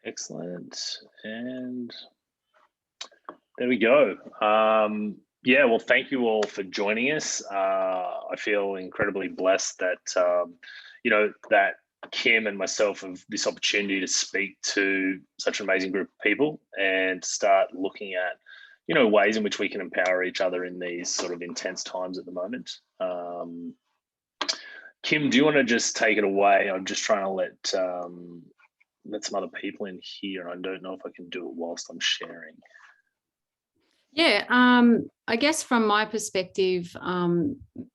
Excellent. And there we go. Yeah, well, thank you all for joining us. I feel incredibly blessed that, that Kim and myself have this opportunity to speak to such an amazing group of people and start looking at, ways in which we can empower each other in these sort of intense times at the moment. Kim, do you want to just take it away? I'm just trying to let some other people in here. I don't know if I can do it whilst I'm sharing. Yeah, I guess from my perspective,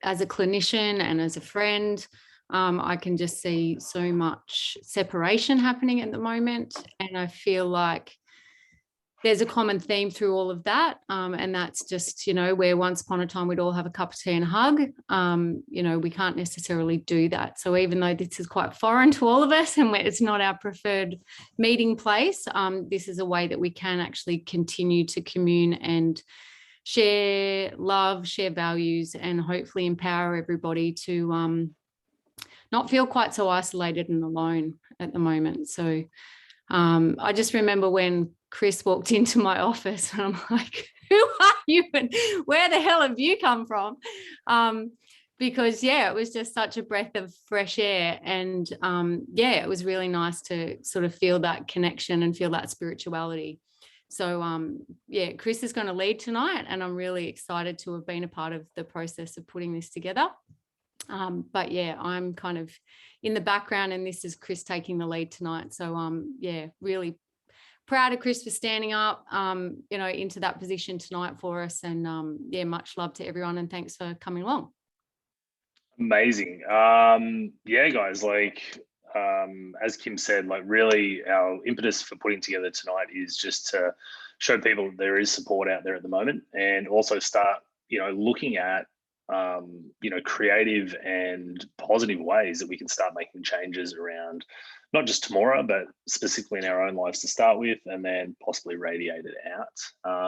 as a clinician and as a friend, I can just see so much separation happening at the moment. And I feel like there's a common theme through all of that. And that's just, where once upon a time we'd all have a cup of tea and a hug. We can't necessarily do that. So even though this is quite foreign to all of us and it's not our preferred meeting place, this is a way that we can actually continue to commune and share love, share values, and hopefully empower everybody to not feel quite so isolated and alone at the moment. So I just remember when Chris walked into my office and I'm like, who are you and where the hell have you come from? Because it was just such a breath of fresh air. And it was really nice to sort of feel that connection and feel that spirituality. So Chris is going to lead tonight, and I'm really excited to have been a part of the process of putting this together. I'm kind of in the background, and this is Chris taking the lead tonight. So really proud of Chris for standing up, into that position tonight for us. And much love to everyone, and thanks for coming along. Amazing. Guys, as Kim said, really our impetus for putting together tonight is just to show people that there is support out there at the moment, and also start, looking at creative and positive ways that we can start making changes around not just tomorrow, but specifically in our own lives to start with, and then possibly radiate it out.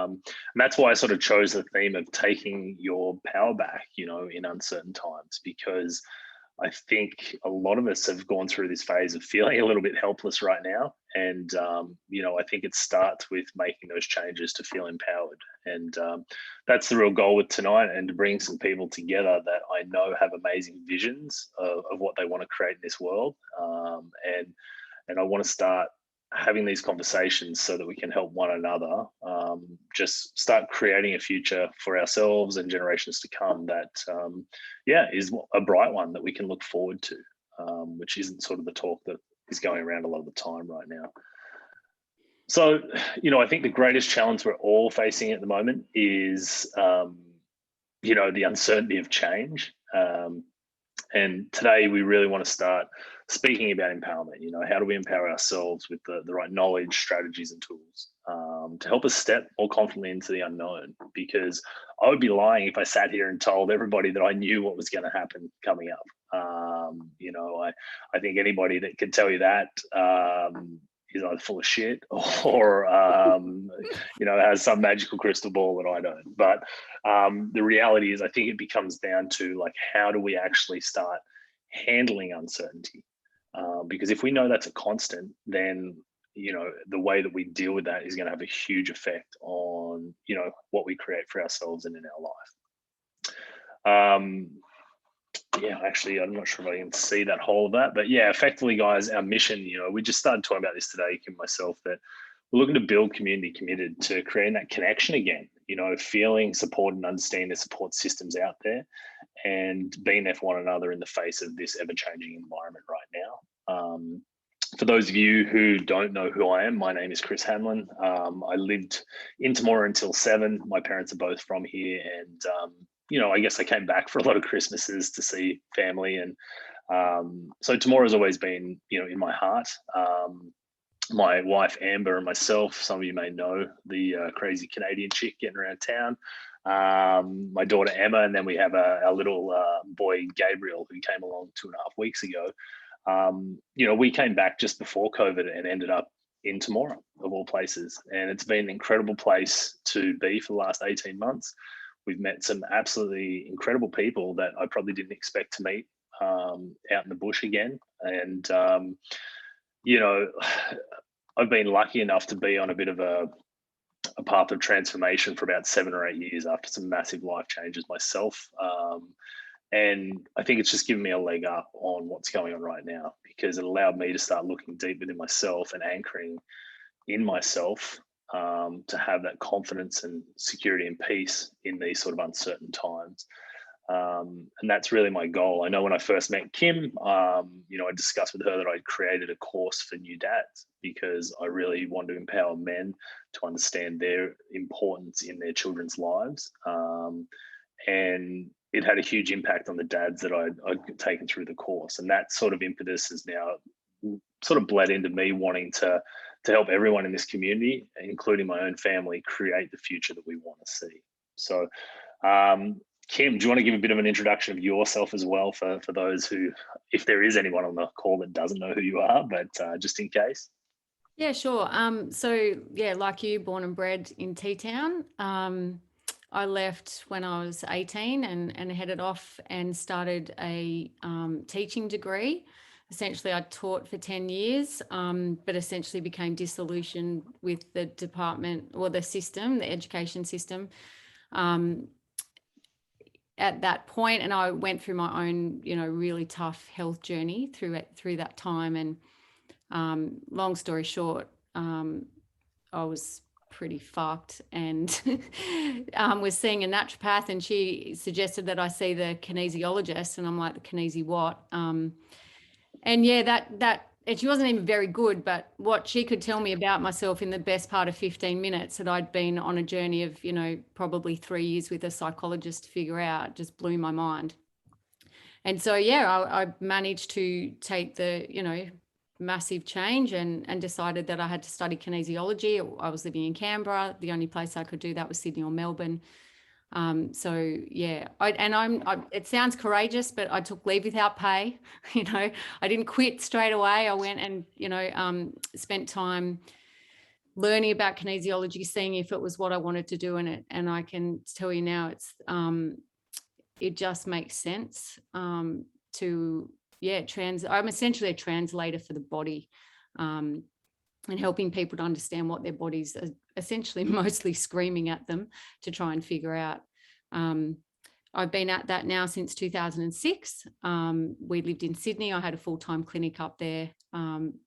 And that's why I sort of chose the theme of taking your power back, in uncertain times, because I think a lot of us have gone through this phase of feeling a little bit helpless right now. And, I think it starts with making those changes to feel empowered. And that's the real goal with tonight, and to bring some people together that I know have amazing visions of what they want to create in this world. And I want to start having these conversations so that we can help one another just start creating a future for ourselves and generations to come that is a bright one that we can look forward to, which isn't sort of the talk that is going around a lot of the time right now. So I think the greatest challenge we're all facing at the moment is the uncertainty of change. And today we really want to start speaking about empowerment. How do we empower ourselves with the right knowledge, strategies, and tools to help us step more confidently into the unknown? Because I would be lying if I sat here and told everybody that I knew what was going to happen coming up. I think anybody that could tell you that is either full of shit or has some magical crystal ball that I don't. But the reality is, I think it becomes down to how do we actually start handling uncertainty? Because if we know that's a constant, then the way that we deal with that is going to have a huge effect on what we create for ourselves and in our life. Actually, I'm not sure if I can see that whole of that, but effectively, guys, our mission, we just started talking about this today, Kim and myself, that we're looking to build community committed to creating that connection again, feeling supported and understanding the support systems out there, and being there for one another in the face of this ever-changing environment right now. For those of you who don't know who I am, my name is Chris Hanlon. I lived in Temora until 7. My parents are both from here, and I guess I came back for a lot of Christmases to see family. And so Temora has always been, in my heart. My wife, Amber, and myself, some of you may know, the crazy Canadian chick getting around town. My daughter, Emma, and then we have our little boy, Gabriel, who came along 2.5 weeks ago. We came back just before COVID and ended up in Temora, of all places. And it's been an incredible place to be for the last 18 months. We've met some absolutely incredible people that I probably didn't expect to meet out in the bush again. And, I've been lucky enough to be on a bit of a path of transformation for about 7 or 8 years after some massive life changes myself. And I think it's just given me a leg up on what's going on right now, because it allowed me to start looking deep within myself and anchoring in myself, to have that confidence and security and peace in these sort of uncertain times. And that's really my goal. I know when I first met Kim, I discussed with her that I'd created a course for new dads because I really want to empower men to understand their importance in their children's lives. And it had a huge impact on the dads that I'd taken through the course. And that sort of impetus is now sort of bled into me wanting to help everyone in this community, including my own family, create the future that we want to see. So, Kim, do you want to give a bit of an introduction of yourself as well for those who, if there is anyone on the call that doesn't know who you are, but just in case? Yeah, sure. So yeah, like you, born and bred in T-Town. I left when I was 18 and headed off and started a teaching degree. Essentially, I taught for 10 years, but essentially became disillusioned with the department or the system, the education system. At that point, and I went through my own, really tough health journey through that time. And long story short, I was pretty fucked and was seeing a naturopath, and she suggested that I see the kinesiologist, and I'm like, the kinesi what? And yeah, and she wasn't even very good, but what she could tell me about myself in the best part of 15 minutes that I'd been on a journey of, probably 3 years with a psychologist to figure out just blew my mind. And so, yeah, I managed to take the, massive change and decided that I had to study kinesiology. I was living in Canberra. The only place I could do that was Sydney or Melbourne. So yeah, it sounds courageous, but I took leave without pay. I didn't quit straight away. I went and, spent time learning about kinesiology, seeing if it was what I wanted to do in it. And I can tell you now, it just makes sense, I'm essentially a translator for the body, and helping people to understand what their bodies are essentially mostly screaming at them to try and figure out. I've been at that now since 2006. We lived in Sydney. I had a full-time clinic up there,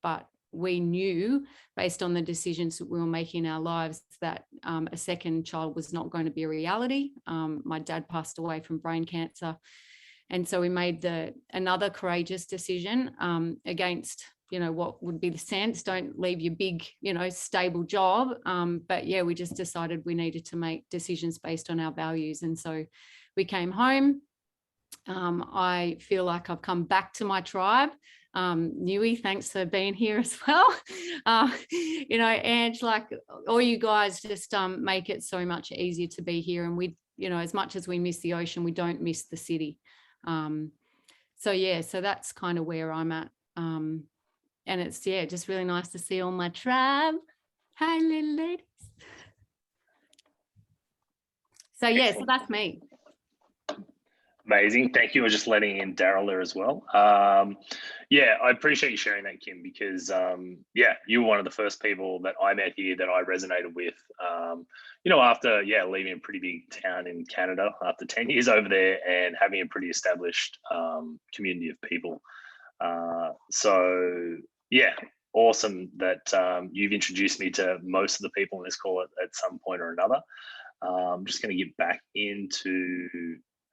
but we knew, based on the decisions that we were making in our lives, that a second child was not going to be a reality. My dad passed away from brain cancer. And so we made another courageous decision, against what would be the sense, don't leave your big, stable job. But yeah, we just decided we needed to make decisions based on our values. And so we came home. I feel like I've come back to my tribe. Nui, thanks for being here as well. And like all you guys just make it so much easier to be here. And we, as much as we miss the ocean, we don't miss the city. So yeah, so that's kind of where I'm at. And it's, just really nice to see all my tribe. Hi, little ladies. So yeah, so that's me. Amazing. Thank you. I was just letting in Daryl there as well. Yeah, I appreciate you sharing that, Kim, because you were one of the first people that I met here that I resonated with, after, leaving a pretty big town in Canada after 10 years over there and having a pretty established community of people. So yeah, awesome that you've introduced me to most of the people in this call at some point or another. I'm just going to get back into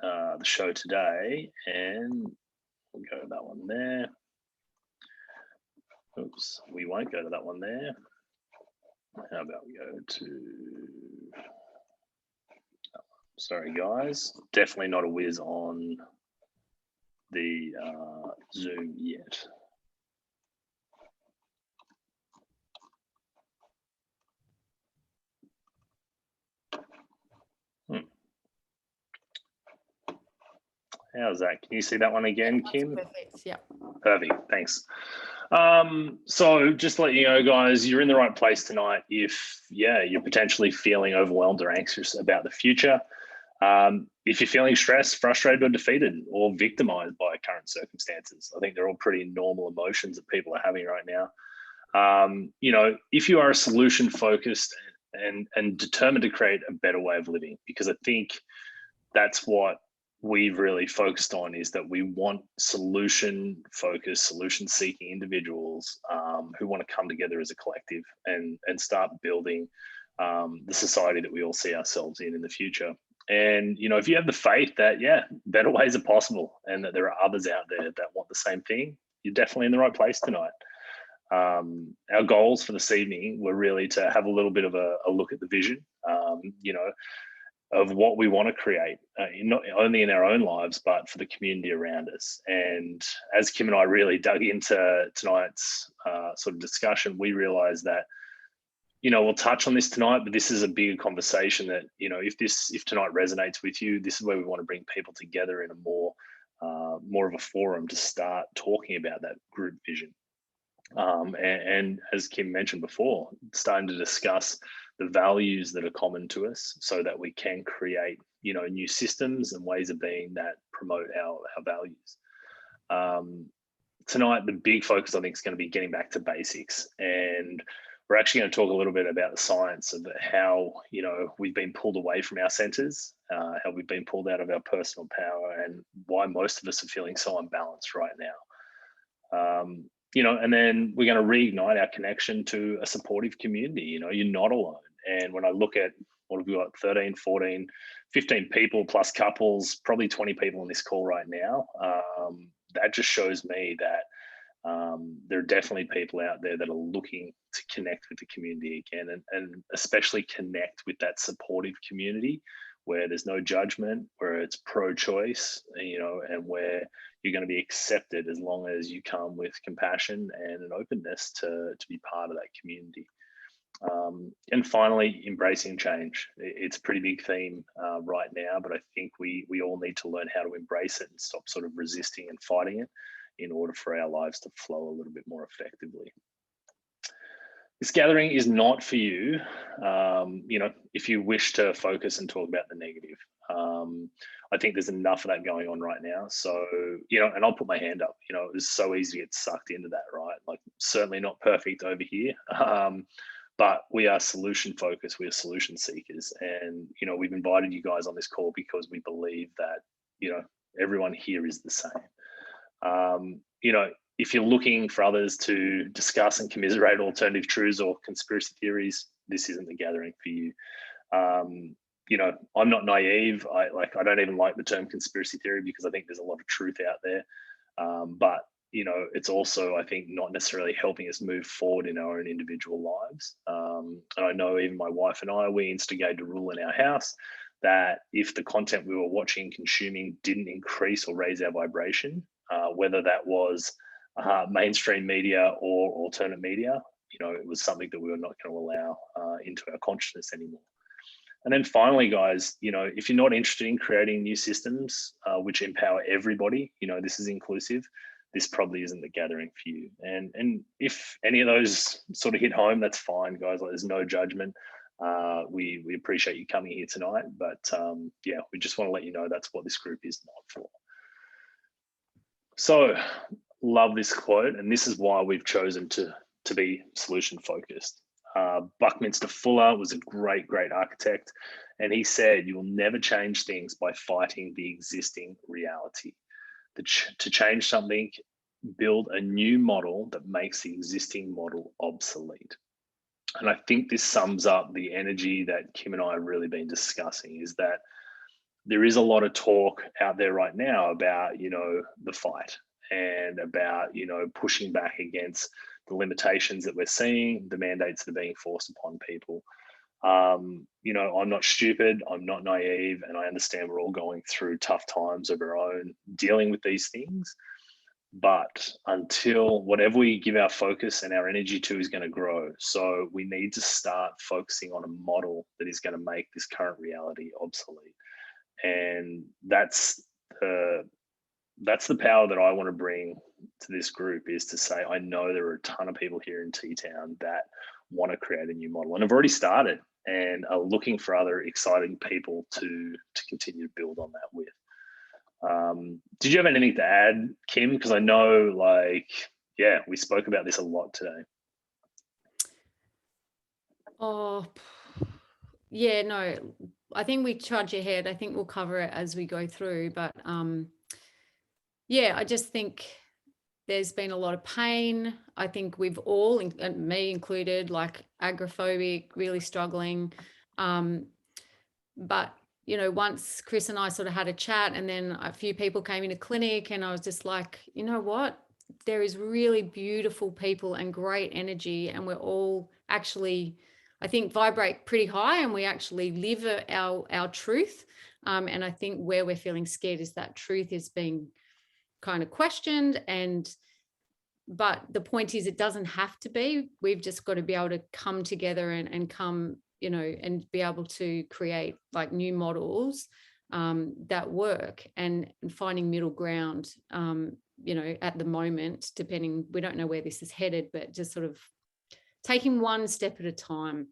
the show today, and we'll go to that one there. Oops, we won't go to that one there. How about we go to, sorry guys, definitely not a whiz on the Zoom yet. How's that? Can you see that one again, Kim? Perfect. Yeah. Perfect. Thanks. So just to let you know, guys, you're in the right place tonight if, you're potentially feeling overwhelmed or anxious about the future. If you're feeling stressed, frustrated or defeated or victimized by current circumstances, I think they're all pretty normal emotions that people are having right now. You know, if you are a solution focused and determined to create a better way of living, because I think that's what we've really focused on, is that we want solution focused, solution seeking individuals who want to come together as a collective and start building the society that we all see ourselves in the future. And, you know, if you have the faith that, yeah, better ways are possible and that there are others out there that want the same thing, you're definitely in the right place tonight. Our goals for this evening were really to have a little bit of a look at the vision, you know, of what we want to create, not only in our own lives, but for the community around us. And as Kim and I really dug into tonight's sort of discussion, we realized that, you know, we'll touch on this tonight, but this is a bigger conversation that, you know, if tonight resonates with you, this is where we want to bring people together in a more of a forum to start talking about that group vision. And as Kim mentioned before, starting to discuss the values that are common to us so that we can create, you know, new systems and ways of being that promote our values. Tonight, the big focus, I think, is going to be getting back to basics. And we're actually going to talk a little bit about the science of how, you know, we've been pulled away from our centers, how we've been pulled out of our personal power, and why most of us are feeling so unbalanced right now. You know, and then we're going to reignite our connection to a supportive community. You know, you're not alone. And when I look at what have we got, 13, 14, 15 people plus couples, probably 20 people on this call right now, that just shows me that there are definitely people out there that are looking to connect with the community again, and especially connect with that supportive community where there's no judgment, where it's pro-choice, you know, and where you're going to be accepted as long as you come with compassion and an openness to be part of that community. And finally, embracing change. It's a pretty big theme right now, but I think we all need to learn how to embrace it and stop sort of resisting and fighting it in order for our lives to flow a little bit more effectively. This gathering is not for you, you know, if you wish to focus and talk about the negative. I think there's enough of that going on right now. So, you know, and I'll put my hand up, you know, it's so easy to get sucked into that, right? Like, certainly not perfect over here. But we are solution focused, we are solution seekers. And, you know, we've invited you guys on this call because we believe that, you know, everyone here is the same. You know, if you're looking for others to discuss and commiserate alternative truths or conspiracy theories, this isn't the gathering for you. You know, I'm not naive. I don't even like the term conspiracy theory because I think there's a lot of truth out there. But you know, it's also, I think, not necessarily helping us move forward in our own individual lives. And I know even my wife and I, we instigated a rule in our house that if the content we were watching, consuming didn't increase or raise our vibration, whether that was mainstream media or alternate media, you know, it was something that we were not going to allow into our consciousness anymore. And then finally, guys, you know, if you're not interested in creating new systems which empower everybody, you know, this is inclusive, this probably isn't the gathering for you. And if any of those sort of hit home, that's fine, guys. Like, there's no judgment. We appreciate you coming here tonight, but yeah, we just want to let you know that's what this group is not for. So, love this quote, and this is why we've chosen to be solution focused. Buckminster Fuller was a great architect, and he said, "You will never change things by fighting the existing reality. To change something, build a new model that makes the existing model obsolete." And I think this sums up the energy that Kim and I have really been discussing, is that there is a lot of talk out there right now about, you know, the fight and about, you know, pushing back against the limitations that we're seeing, the mandates that are being forced upon people. You know, I'm not stupid, I'm not naive, and I understand we're all going through tough times of our own, dealing with these things. But until whatever we give our focus and our energy to is going to grow. So we need to start focusing on a model that is going to make this current reality obsolete. And that's the power that I want to bring to this group, is to say, I know there are a ton of people here in T-Town that want to create a new model and have already started and are looking for other exciting people to continue to build on that with. Did you have anything to add, Kim? Because I know, like, yeah, we spoke about this a lot today. Oh, yeah, no, I think we trudge ahead. I think we'll cover it as we go through, but yeah, I just think there's been a lot of pain. I think we've all, and me included, like agoraphobic, really struggling. Um, but once Chris and I sort of had a chat, and then a few people came into clinic, and I was just like, you know what? There is really beautiful people and great energy, and we're all actually, I think, vibrate pretty high, and we actually live our truth. And I think where we're feeling scared is that truth is being kind of questioned. And but the point is, it doesn't have to be. We've just got to be able to come together and come, and be able to create like new models that work, and finding middle ground, at the moment, depending, we don't know where this is headed, but just sort of taking one step at a time.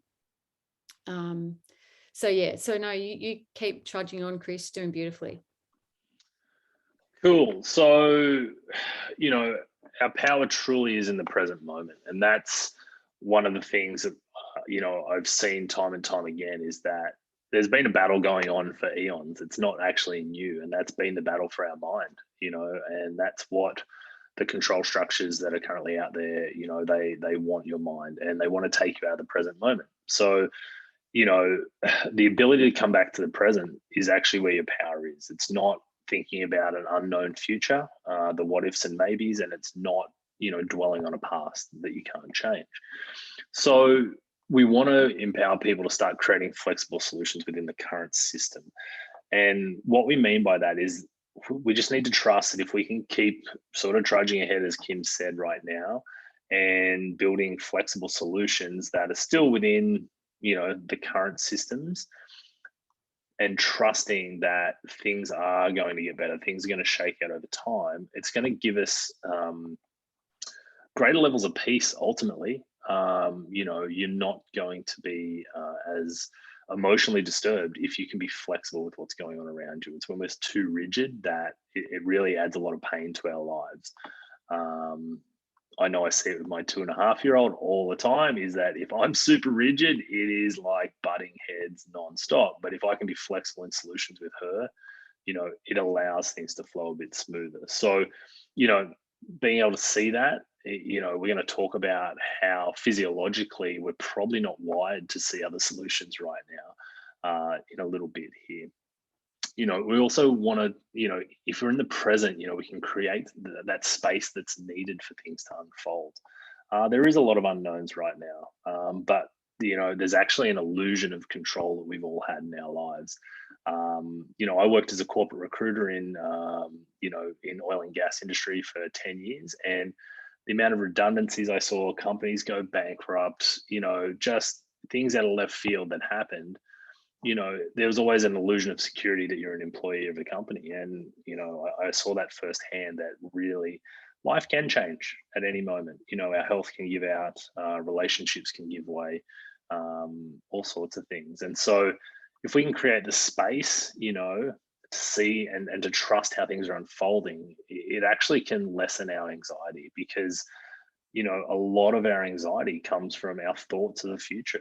So yeah, so no, you keep trudging on, Chris, doing beautifully. Cool. So, our power truly is in the present moment. And that's one of the things that, I've seen time and time again is that there's been a battle going on for eons. It's not actually new. And that's been the battle for our mind, and that's what the control structures that are currently out there, they want your mind and they want to take you out of the present moment. So, the ability to come back to the present is actually where your power is. It's not thinking about an unknown future, the what ifs and maybes, and it's not, dwelling on a past that you can't change. So we want to empower people to start creating flexible solutions within the current system. And what we mean by that is we just need to trust that if we can keep sort of trudging ahead, as Kim said right now, and building flexible solutions that are still within, the current systems, and trusting that things are going to get better, things are going to shake out over time, it's going to give us greater levels of peace ultimately. You're not going to be as emotionally disturbed if you can be flexible with what's going on around you. It's when we're too rigid that it really adds a lot of pain to our lives. Um, I know I see it with my 2.5-year-old all the time, is that if I'm super rigid, it is like butting heads nonstop. But if I can be flexible in solutions with her, it allows things to flow a bit smoother. So, you know, being able to see that, we're going to talk about how physiologically we're probably not wired to see other solutions right now in a little bit here. We also want to, if we're in the present, we can create that space that's needed for things to unfold. There is a lot of unknowns right now, but there's actually an illusion of control that we've all had in our lives. I worked as a corporate recruiter in oil and gas industry for 10 years, and the amount of redundancies I saw, companies go bankrupt, just things out of left field that happened. There was always an illusion of security that you're an employee of the company. And, I saw that firsthand, that really life can change at any moment. Our health can give out, relationships can give way, all sorts of things. And so if we can create the space, to see and to trust how things are unfolding, it actually can lessen our anxiety, because a lot of our anxiety comes from our thoughts of a future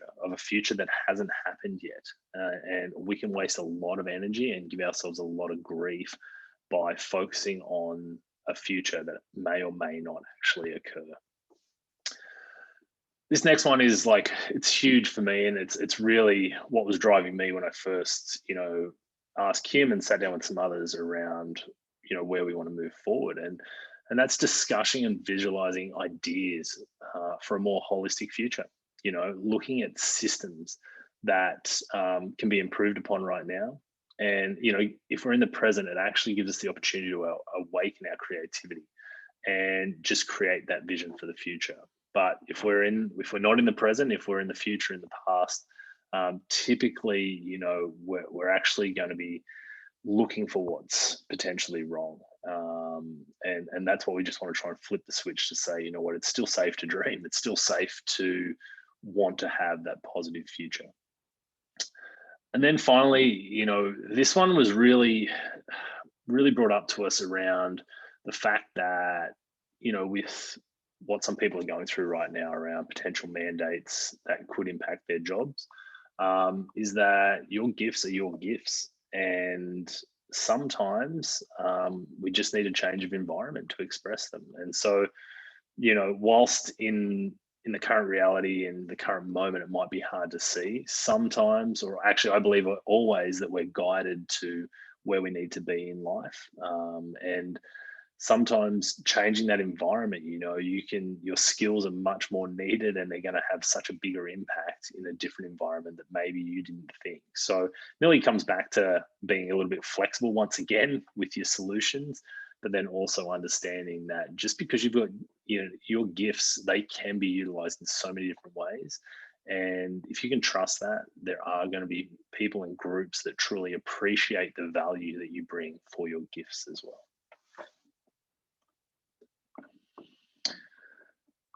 that hasn't happened yet. And we can waste a lot of energy and give ourselves a lot of grief by focusing on a future that may or may not actually occur. This next one is like, it's huge for me, and it's really what was driving me when I first, asked Kim and sat down with some others around, where we want to move forward. And that's discussing and visualizing ideas for a more holistic future. Looking at systems that can be improved upon right now. And if we're in the present, it actually gives us the opportunity to awaken our creativity and just create that vision for the future. But if we're not in the present, if we're in the future, in the past, typically, we're actually going to be looking for what's potentially wrong. And that's what we just want to try and flip the switch to say, what, it's still safe to dream. It's still safe to want to have that positive future. And then finally, this one was really, really brought up to us around the fact that, with what some people are going through right now around potential mandates that could impact their jobs, is that your gifts are your gifts. And sometimes we just need a change of environment to express them. And so, whilst in the current reality and the current moment, it might be hard to see sometimes, or actually, I believe always that we're guided to where we need to be in life. And sometimes changing that environment, your skills are much more needed, and they're going to have such a bigger impact in a different environment that maybe you didn't think. So it really comes back to being a little bit flexible once again with your solutions, but then also understanding that just because you've got your gifts, they can be utilized in so many different ways. And if you can trust that, there are going to be people and groups that truly appreciate the value that you bring for your gifts as well.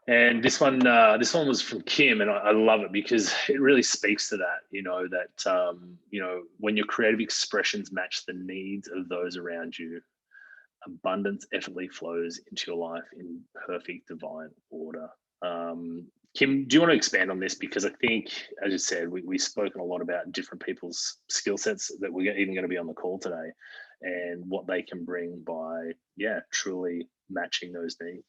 And this one was from Kim, and I love it because it really speaks to that. When your creative expressions match the needs of those around you, abundance effortlessly flows into your life in perfect divine order. Kim, do you want to expand on this? Because I think, as you said, we've spoken a lot about different people's skill sets that we're even going to be on the call today, and what they can bring by, truly matching those needs.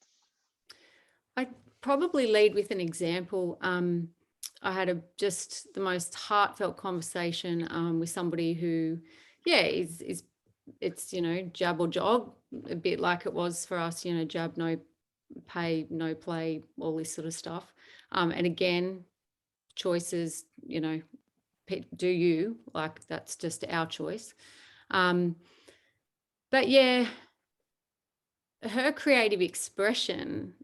I probably lead with an example. I had just the most heartfelt conversation with somebody who, is it's jab or jog, a bit like it was for us. Jab, no pay, no play, all this sort of stuff. And again, choices. Do you like that's just our choice. But yeah, her creative expression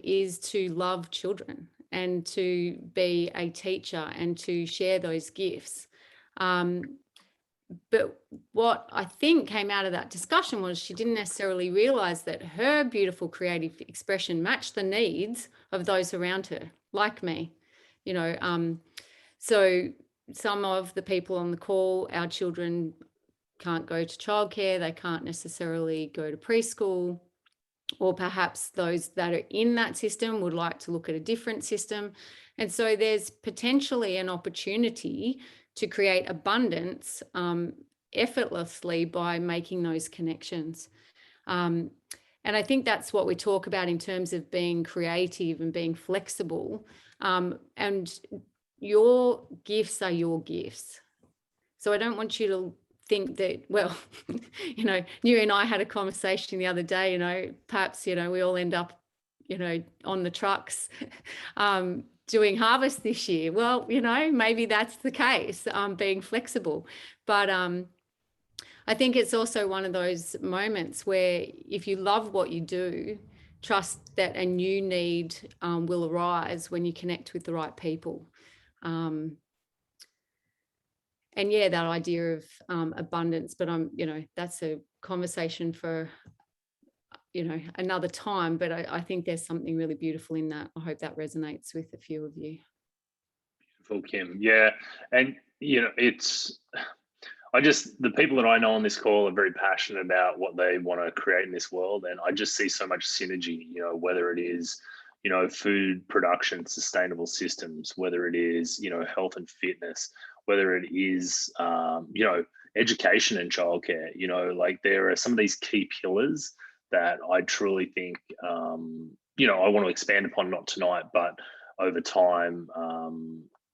is to love children and to be a teacher and to share those gifts. But what I think came out of that discussion was she didn't necessarily realize that her beautiful creative expression matched the needs of those around her, like me. So some of the people on the call, our children can't go to childcare, they can't necessarily go to preschool, or perhaps those that are in that system would like to look at a different system. And so there's potentially an opportunity to create abundance effortlessly by making those connections. And I think that's what we talk about in terms of being creative and being flexible. And your gifts are your gifts. So I don't want you to think that, well, you and I had a conversation the other day, perhaps, we all end up, on the trucks doing harvest this year. Well, maybe that's the case, being flexible. But I think it's also one of those moments where if you love what you do, trust that a new need will arise when you connect with the right people. And that idea of abundance, but that's a conversation for another time. But I think there's something really beautiful in that. I hope that resonates with a few of you. Beautiful, Kim. Yeah, and the people that I know on this call are very passionate about what they want to create in this world, and I just see so much synergy. Whether it is food production, sustainable systems, whether it is health and fitness, whether it is education and childcare. Like there are some of these key pillars that I truly think I want to expand upon, not tonight, but over time,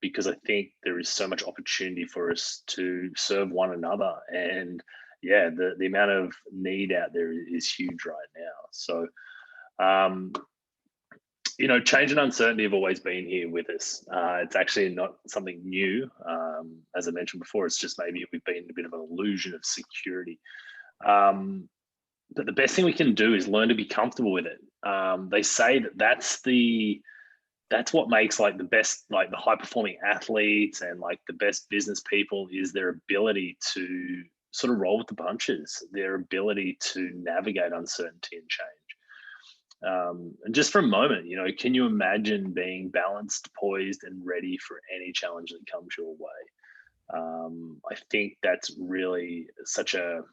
because I think there is so much opportunity for us to serve one another. And the amount of need out there is huge right now. So change and uncertainty have always been here with us. It's actually not something new. As I mentioned before, it's just maybe we've been in a bit of an illusion of security. But the best thing we can do is learn to be comfortable with it. They say that's what makes like the best, like the high performing athletes and like the best business people, is their ability to sort of roll with the punches, their ability to navigate uncertainty and change. And just for a moment, can you imagine being balanced, poised, and ready for any challenge that comes your way? I think that's really such an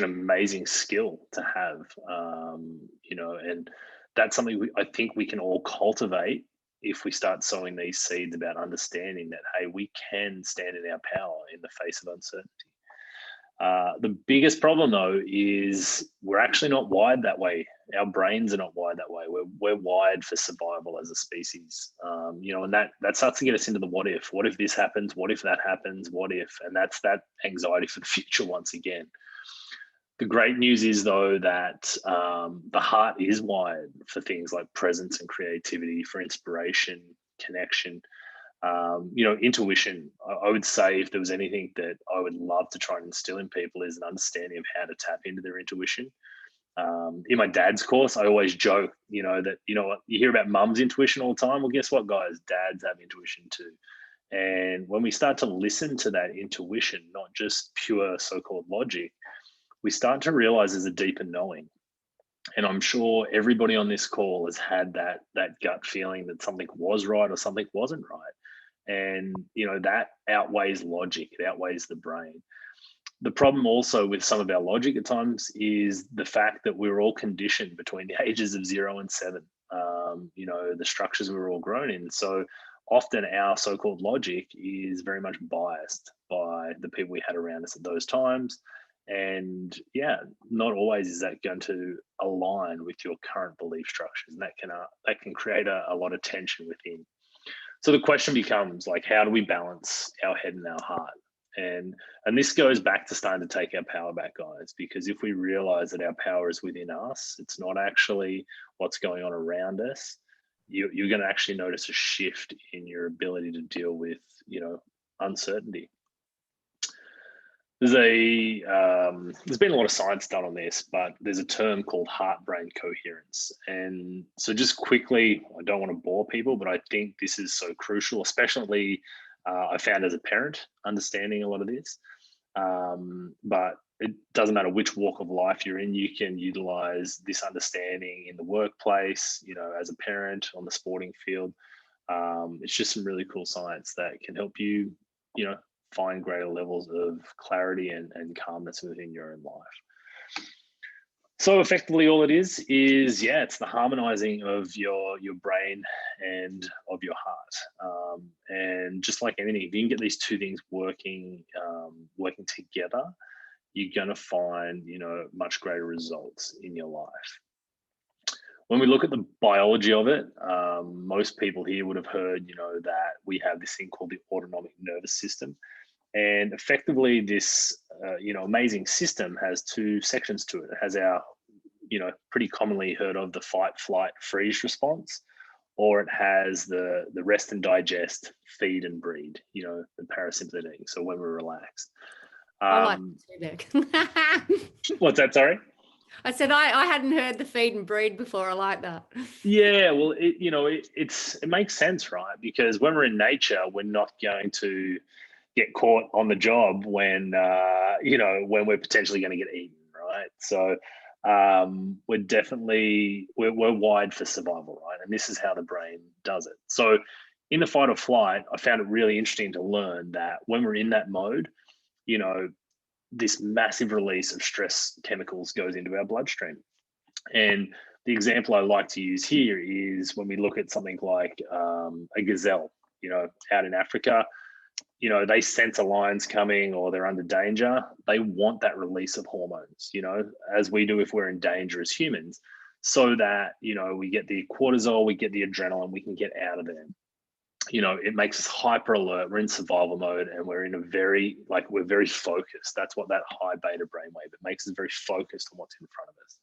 amazing skill to have, and that's something I think we can all cultivate if we start sowing these seeds about understanding that, hey, we can stand in our power in the face of uncertainty. The biggest problem, though, is we're actually not wired that way. Our brains are not wired that way. We're wired for survival as a species, and that starts to get us into the what if. What if this happens? What if that happens? What if? And that's that anxiety for the future once again. The great news is, though, that the heart is wired for things like presence and creativity, for inspiration, connection. Intuition. I would say if there was anything that I would love to try and instill in people is an understanding of how to tap into their intuition. In my dad's course, I always joke, that, what you hear about mum's intuition all the time. Well, guess what, guys? Dads have intuition too. And when we start to listen to that intuition, not just pure so-called logic, we start to realize there's a deeper knowing. And I'm sure everybody on this call has had that gut feeling that something was right or something wasn't right. And that outweighs logic, it outweighs the brain. The problem also with some of our logic at times is the fact that we're all conditioned between the ages of 0 and 7. The structures we were all grown in. So often our so-called logic is very much biased by the people we had around us at those times. And not always is that going to align with your current belief structures, and that can create a lot of tension within. So the question becomes, like, how do we balance our head and our heart? And this goes back to starting to take our power back, guys, because if we realize that our power is within us, it's not actually what's going on around us, you're going to actually notice a shift in your ability to deal with, uncertainty. There's been a lot of science done on this, but there's a term called heart-brain coherence. And so just quickly, I don't want to bore people, but I think this is so crucial, especially I found as a parent, understanding a lot of this. But it doesn't matter which walk of life you're in, you can utilize this understanding in the workplace, as a parent, on the sporting field. It's just some really cool science that can help you, find greater levels of clarity and calmness within your own life. So effectively all it is it's the harmonizing of your brain and of your heart. And just like anything, if you can get these two things working together, you're going to find, much greater results in your life. When we look at the biology of it, most people here would have heard, that we have this thing called the autonomic nervous system. And effectively this, amazing system has two sections to it. It has our, pretty commonly heard of the fight, flight, freeze response, or it has the rest and digest, feed and breed, the parasympathetic. So when we're relaxed. I like that. What's that, sorry? I said I hadn't heard the feed and breed before. I like that. Yeah, well, it makes sense, right? Because when we're in nature, we're not going to get caught on the job when when we're potentially going to get eaten, right? So we're wired for survival, right? And this is how the brain does it. So in the fight or flight, I found it really interesting to learn that when we're in that mode, this massive release of stress chemicals goes into our bloodstream. And the example I like to use here is when we look at something like a gazelle, out in Africa, they sense a lion's coming or they're under danger. They want that release of hormones, as we do if we're in danger as humans, so that, we get the cortisol, we get the adrenaline, we can get out of there. It makes us hyper alert. We're in survival mode and we're we're very focused. That's what that high beta brainwave, it makes us very focused on what's in front of us.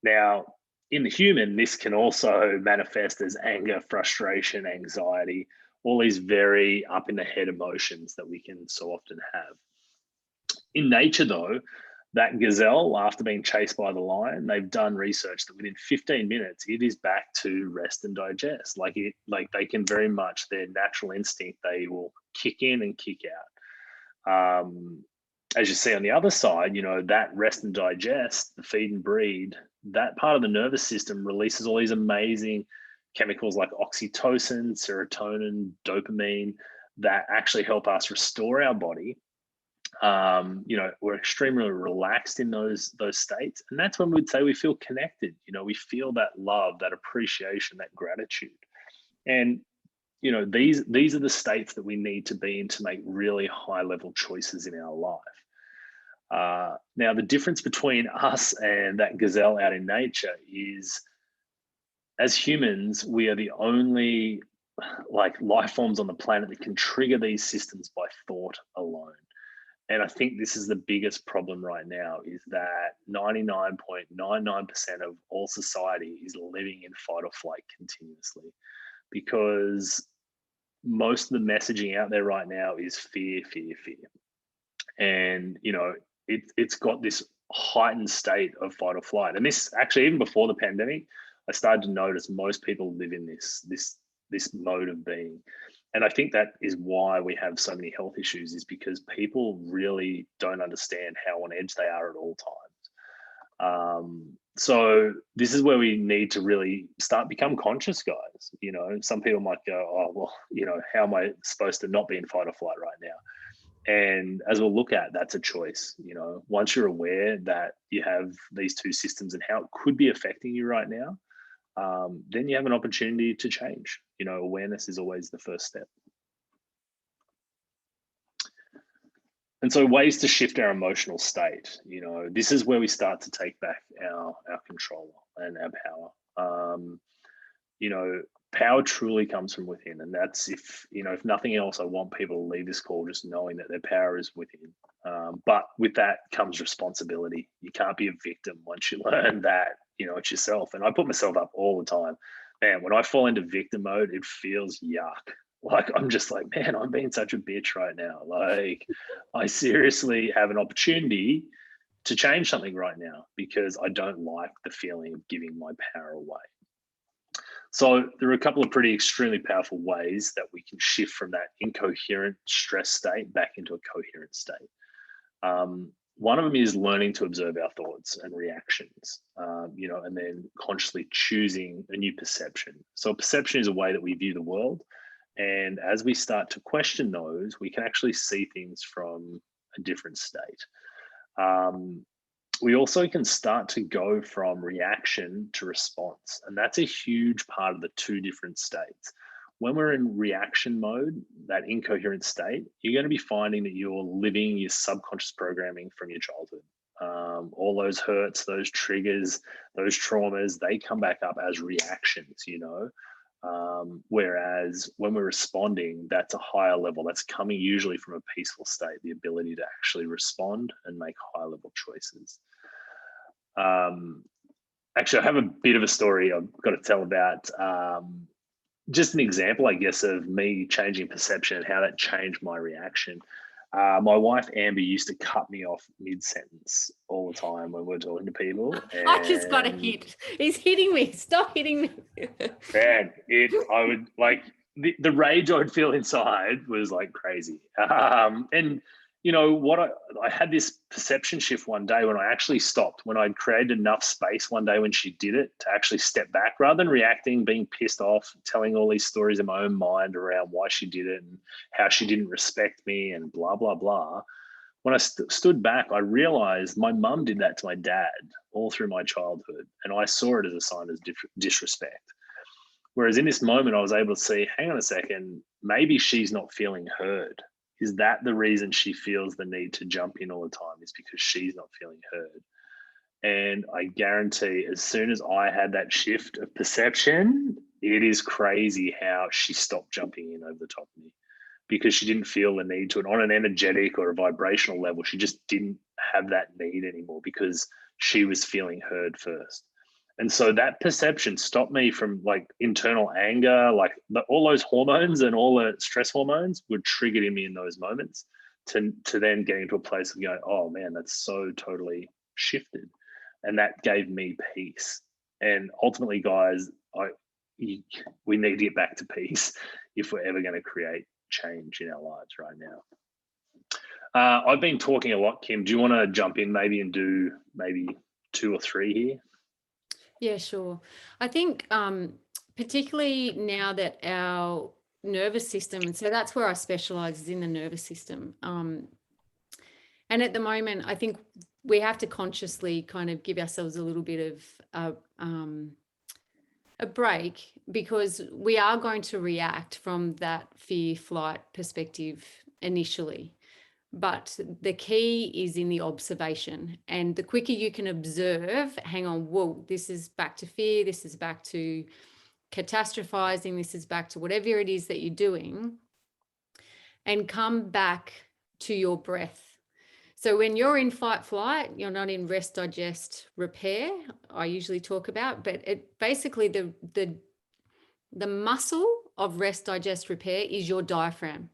Now, in the human, this can also manifest as anger, frustration, anxiety, all these very up in the head emotions that we can so often have. In nature, though, that gazelle, after being chased by the lion, they've done research that within 15 minutes, it is back to rest and digest. Like they can very much, their natural instinct, they will kick in and kick out. As you see on the other side, that rest and digest, the feed and breed, that part of the nervous system releases all these amazing chemicals like oxytocin, serotonin, dopamine, that actually help us restore our body We're extremely relaxed in those states, and that's when we'd say we feel connected. We feel that love, that appreciation, that gratitude. And these are the states that we need to be in to make really high level choices in our life. Now, the difference between us and that gazelle out in nature is, as humans, we are the only life forms on the planet that can trigger these systems by thought alone. And I think this is the biggest problem right now, is that 99.99% of all society is living in fight or flight continuously, because most of the messaging out there right now is fear, fear, fear. And, it's got this heightened state of fight or flight. And this actually, even before the pandemic, I started to notice most people live in this mode of being. And I think that is why we have so many health issues, is because people really don't understand how on edge they are at all times. So this is where we need to really become conscious, guys. Some people might go, oh, well, how am I supposed to not be in fight or flight right now? And as we'll look at, that's a choice. Once you're aware that you have these two systems and how it could be affecting you right now, then you have an opportunity to change. Awareness is always the first step. And so ways to shift our emotional state, this is where we start to take back our control and our power. Power truly comes from within. And that's, if nothing else, I want people to leave this call just knowing that their power is within. But with that comes responsibility. You can't be a victim once you learn that, it's yourself. And I put myself up all the time. Man, when I fall into victim mode, it feels yuck. I'm just like, man, I'm being such a bitch right now. I seriously have an opportunity to change something right now, because I don't like the feeling of giving my power away. So there are a couple of pretty extremely powerful ways that we can shift from that incoherent stress state back into a coherent state. One of them is learning to observe our thoughts and reactions, and then consciously choosing a new perception. So perception is a way that we view the world. And as we start to question those, we can actually see things from a different state. We also can start to go from reaction to response. And that's a huge part of the two different states. When we're in reaction mode, that incoherent state, you're going to be finding that you're living your subconscious programming from your childhood. All those hurts, those triggers, those traumas, they come back up as reactions, whereas when we're responding, that's a higher level. That's coming usually from a peaceful state, the ability to actually respond and make high level choices. Actually, I have a bit of a story I've got to tell about, just an example, I guess, of me changing perception and how that changed my reaction. My wife, Amber, used to cut me off mid-sentence all the time when we're talking to people. I just got a hit. He's hitting me. Stop hitting me. Man, I would the rage I would feel inside was like crazy. And what I had this perception shift one day when I actually stopped, when I'd created enough space one day when she did it to actually step back rather than reacting, being pissed off, telling all these stories in my own mind around why she did it and how she didn't respect me and blah, blah, blah. When I stood back, I realized my mum did that to my dad all through my childhood. And I saw it as a sign of disrespect. Whereas in this moment, I was able to see, hang on a second, maybe she's not feeling heard. Is that the reason she feels the need to jump in all the time? Is because she's not feeling heard. And I guarantee, as soon as I had that shift of perception, it is crazy how she stopped jumping in over the top of me, because she didn't feel the need to. And on an energetic or a vibrational level, she just didn't have that need anymore, because she was feeling heard first. And so that perception stopped me from internal anger, all those hormones and all the stress hormones were triggered in me in those moments to then get into a place of going, oh man, that's so totally shifted. And that gave me peace. And ultimately, guys, we need to get back to peace if we're ever going to create change in our lives right now. I've been talking a lot, Kim. Do you want to jump in maybe and do maybe 2 or 3 here? Yeah, sure. I think particularly now that our nervous system, and so that's where I specialize, is in the nervous system. And at the moment, I think we have to consciously kind of give ourselves a little bit of a break, because we are going to react from that fear flight perspective initially. But the key is in the observation. And the quicker you can observe, hang on, whoa, this is back to fear, this is back to catastrophizing, this is back to whatever it is that you're doing, and come back to your breath. So when you're in fight flight, you're not in rest, digest, repair, I usually talk about, but it basically the muscle of rest, digest, repair is your diaphragm.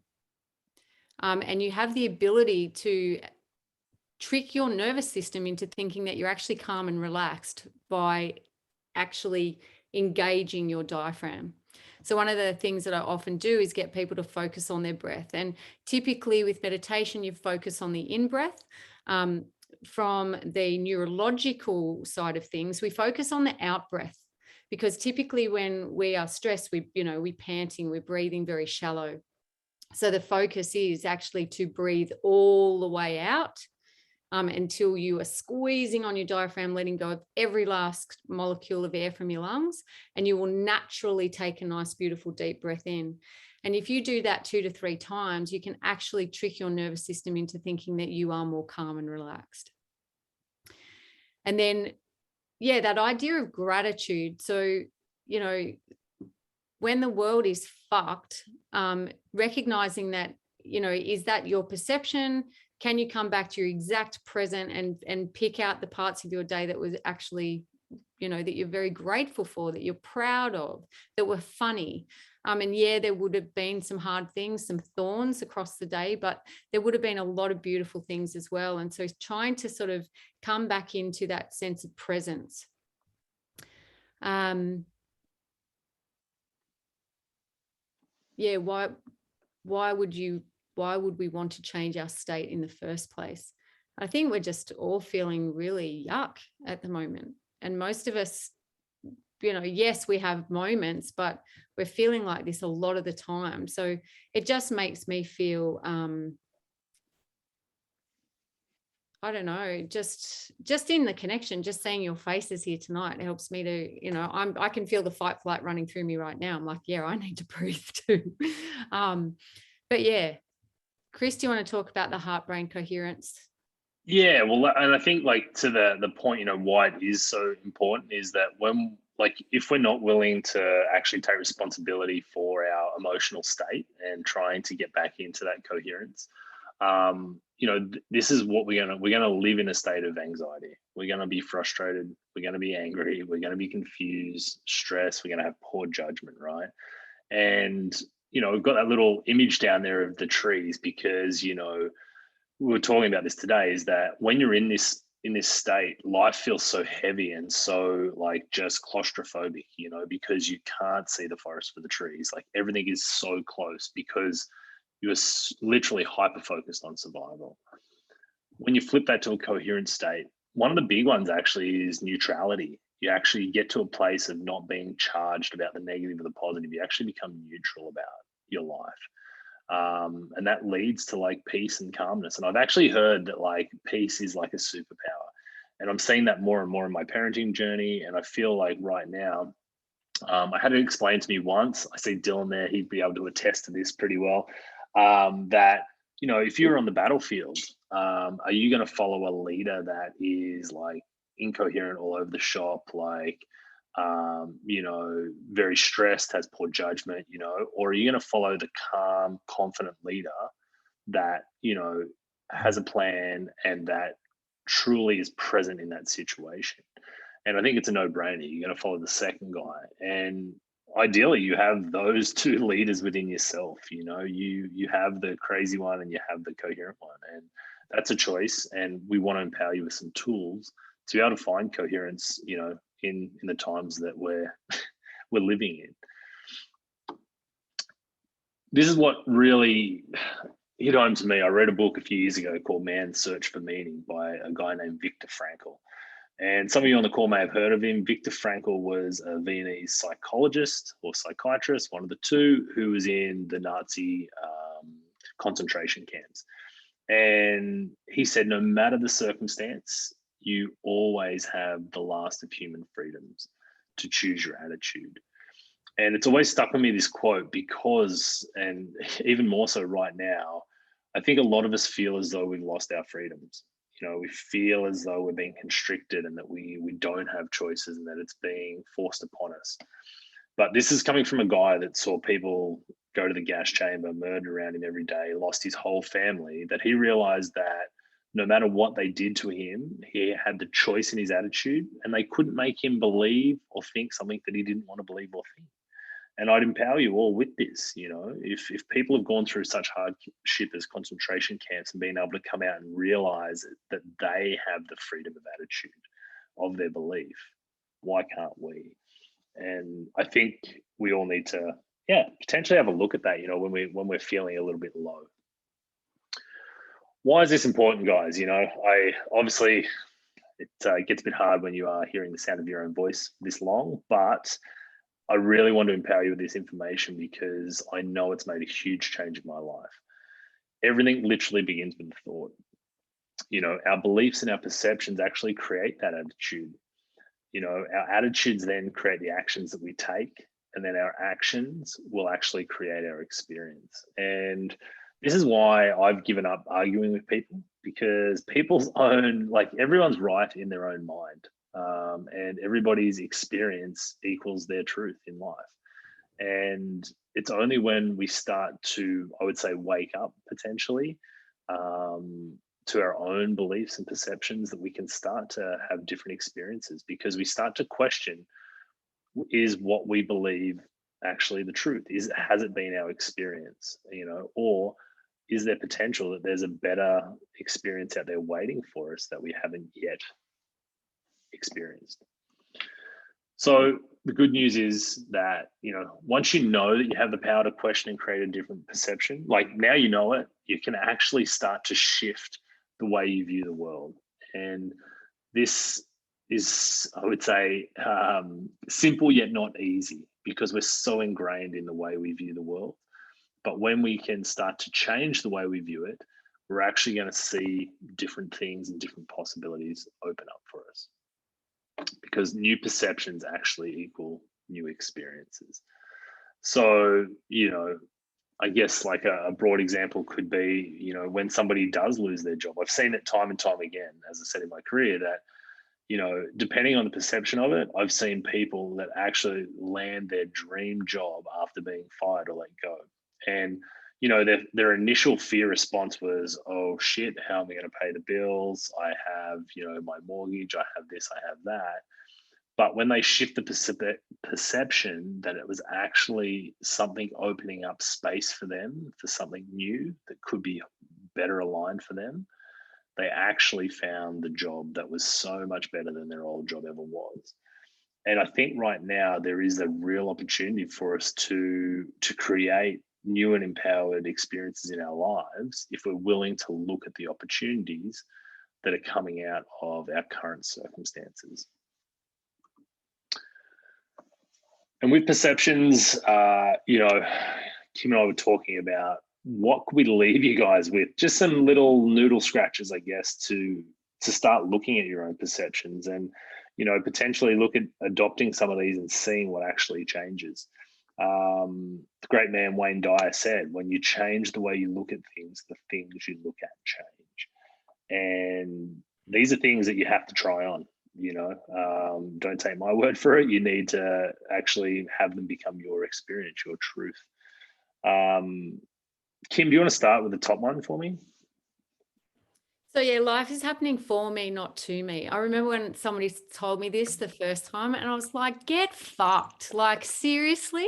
And you have the ability to trick your nervous system into thinking that you're actually calm and relaxed by actually engaging your diaphragm. So one of the things that I often do is get people to focus on their breath. And typically with meditation, you focus on the in-breath. From the neurological side of things, we focus on the out-breath, because typically when we are stressed, we're panting, we're breathing very shallow. So the focus is actually to breathe all the way out until you are squeezing on your diaphragm, letting go of every last molecule of air from your lungs, and you will naturally take a nice, beautiful, deep breath in. And if you do that 2 to 3 times, you can actually trick your nervous system into thinking that you are more calm and relaxed. And then, yeah, that idea of gratitude. So, when the world is fucked, recognizing that, is that your perception? Can you come back to your exact present and pick out the parts of your day that was actually, that you're very grateful for, that you're proud of, that were funny? And yeah, there would have been some hard things, some thorns across the day, but there would have been a lot of beautiful things as well. And so trying to sort of come back into that sense of presence. Yeah, why would we want to change our state in the first place? I think we're just all feeling really yuck at the moment. And most of us, yes, we have moments, but we're feeling like this a lot of the time. So it just makes me feel, I don't know, just in the connection, just seeing your faces here tonight helps me to, I can feel the fight flight running through me right now. I'm like, yeah, I need to breathe too. But yeah, Chris, do you want to talk about the heart-brain coherence? Yeah, well, and I think like to the point, why it is so important is that when if we're not willing to actually take responsibility for our emotional state and trying to get back into that coherence, this is what we're gonna live in a state of anxiety. We're gonna be frustrated. We're gonna be angry. We're gonna be confused, stressed. We're gonna have poor judgment, right? And we've got that little image down there of the trees because we were talking about this today, is that when you're in this state, life feels so heavy and so like just claustrophobic, because you can't see the forest for the trees. Like everything is so close because you're literally hyper focused on survival. When you flip that to a coherent state, one of the big ones actually is neutrality. You actually get to a place of not being charged about the negative or the positive. You actually become neutral about your life. And that leads to like peace and calmness. And I've actually heard that like peace is like a superpower. And I'm seeing that more and more in my parenting journey. And I feel like right now, I had it explained to me once. I see Dylan there, he'd be able to attest to this pretty well. That, if you're on the battlefield, are you going to follow a leader that is like incoherent all over the shop, like, very stressed, has poor judgment, or are you going to follow the calm, confident leader that, has a plan and that truly is present in that situation? And I think it's a no-brainer. You're going to follow the second guy. And ideally you have those two leaders within yourself. You have the crazy one and you have the coherent one. And that's a choice. And we want to empower you with some tools to be able to find coherence, in the times that we're living in. This is what really hit home to me. I read a book a few years ago called Man's Search for Meaning by a guy named Viktor Frankl. And some of you on the call may have heard of him. Viktor Frankl was a Viennese psychologist or psychiatrist, one of the two, who was in the Nazi concentration camps. And he said, no matter the circumstance, you always have the last of human freedoms to choose your attitude. And it's always stuck with me, this quote, because, and even more so right now, I think a lot of us feel as though we've lost our freedoms. We feel as though we're being constricted and that we don't have choices and that it's being forced upon us. But this is coming from a guy that saw people go to the gas chamber, murder around him every day, lost his whole family, that he realized that no matter what they did to him, he had the choice in his attitude and they couldn't make him believe or think something that he didn't want to believe or think. And I'd empower you all with this. If people have gone through such hardship as concentration camps and being able to come out and realize that they have the freedom of attitude of their belief, why can't we? And I think we all need to, potentially have a look at that, when we're feeling a little bit low. Why is this important, guys? I obviously, it gets a bit hard when you are hearing the sound of your own voice this long, but I really want to empower you with this information because I know it's made a huge change in my life. Everything literally begins with the thought. Our beliefs and our perceptions actually create that attitude. Our attitudes then create the actions that we take, and then our actions will actually create our experience. And this is why I've given up arguing with people, because people's own, everyone's right in their own mind. And everybody's experience equals their truth in life. And it's only when we start to, I would say, wake up potentially to our own beliefs and perceptions that we can start to have different experiences, because we start to question, is what we believe actually the truth? Has it been our experience? Or is there potential that there's a better experience out there waiting for us that we haven't yet experienced? So the good news is that, once you know that you have the power to question and create a different perception, now you know it, you can actually start to shift the way you view the world. And this is, I would say, simple yet not easy, because we're so ingrained in the way we view the world. But when we can start to change the way we view it, we're actually going to see different things and different possibilities open up for us, because new perceptions actually equal new experiences. So, I guess a broad example could be, when somebody does lose their job. I've seen it time and time again, as I said in my career, that, depending on the perception of it, I've seen people that actually land their dream job after being fired or let go. And, their initial fear response was, oh shit, how am I going to pay the bills? I have, my mortgage, I have this, I have that. But when they shift the perception that it was actually something opening up space for them for something new that could be better aligned for them, they actually found the job that was so much better than their old job ever was. And I think right now there is a real opportunity for us to create new and empowered experiences in our lives if we're willing to look at the opportunities that are coming out of our current circumstances. And with perceptions, Kim and I were talking about what could we leave you guys with? Just some little noodle scratches, I guess, to start looking at your own perceptions and, potentially look at adopting some of these and seeing what actually changes. The great man Wayne Dyer said, when you change the way you look at things, the things you look at change. And these are things that you have to try on. Don't take my word for it. You need to actually have them become your experience, your truth. Kim, do you want to start with the top one for me? So yeah, life is happening for me, not to me. I remember when somebody told me this the first time and I was like, get fucked. Like, seriously?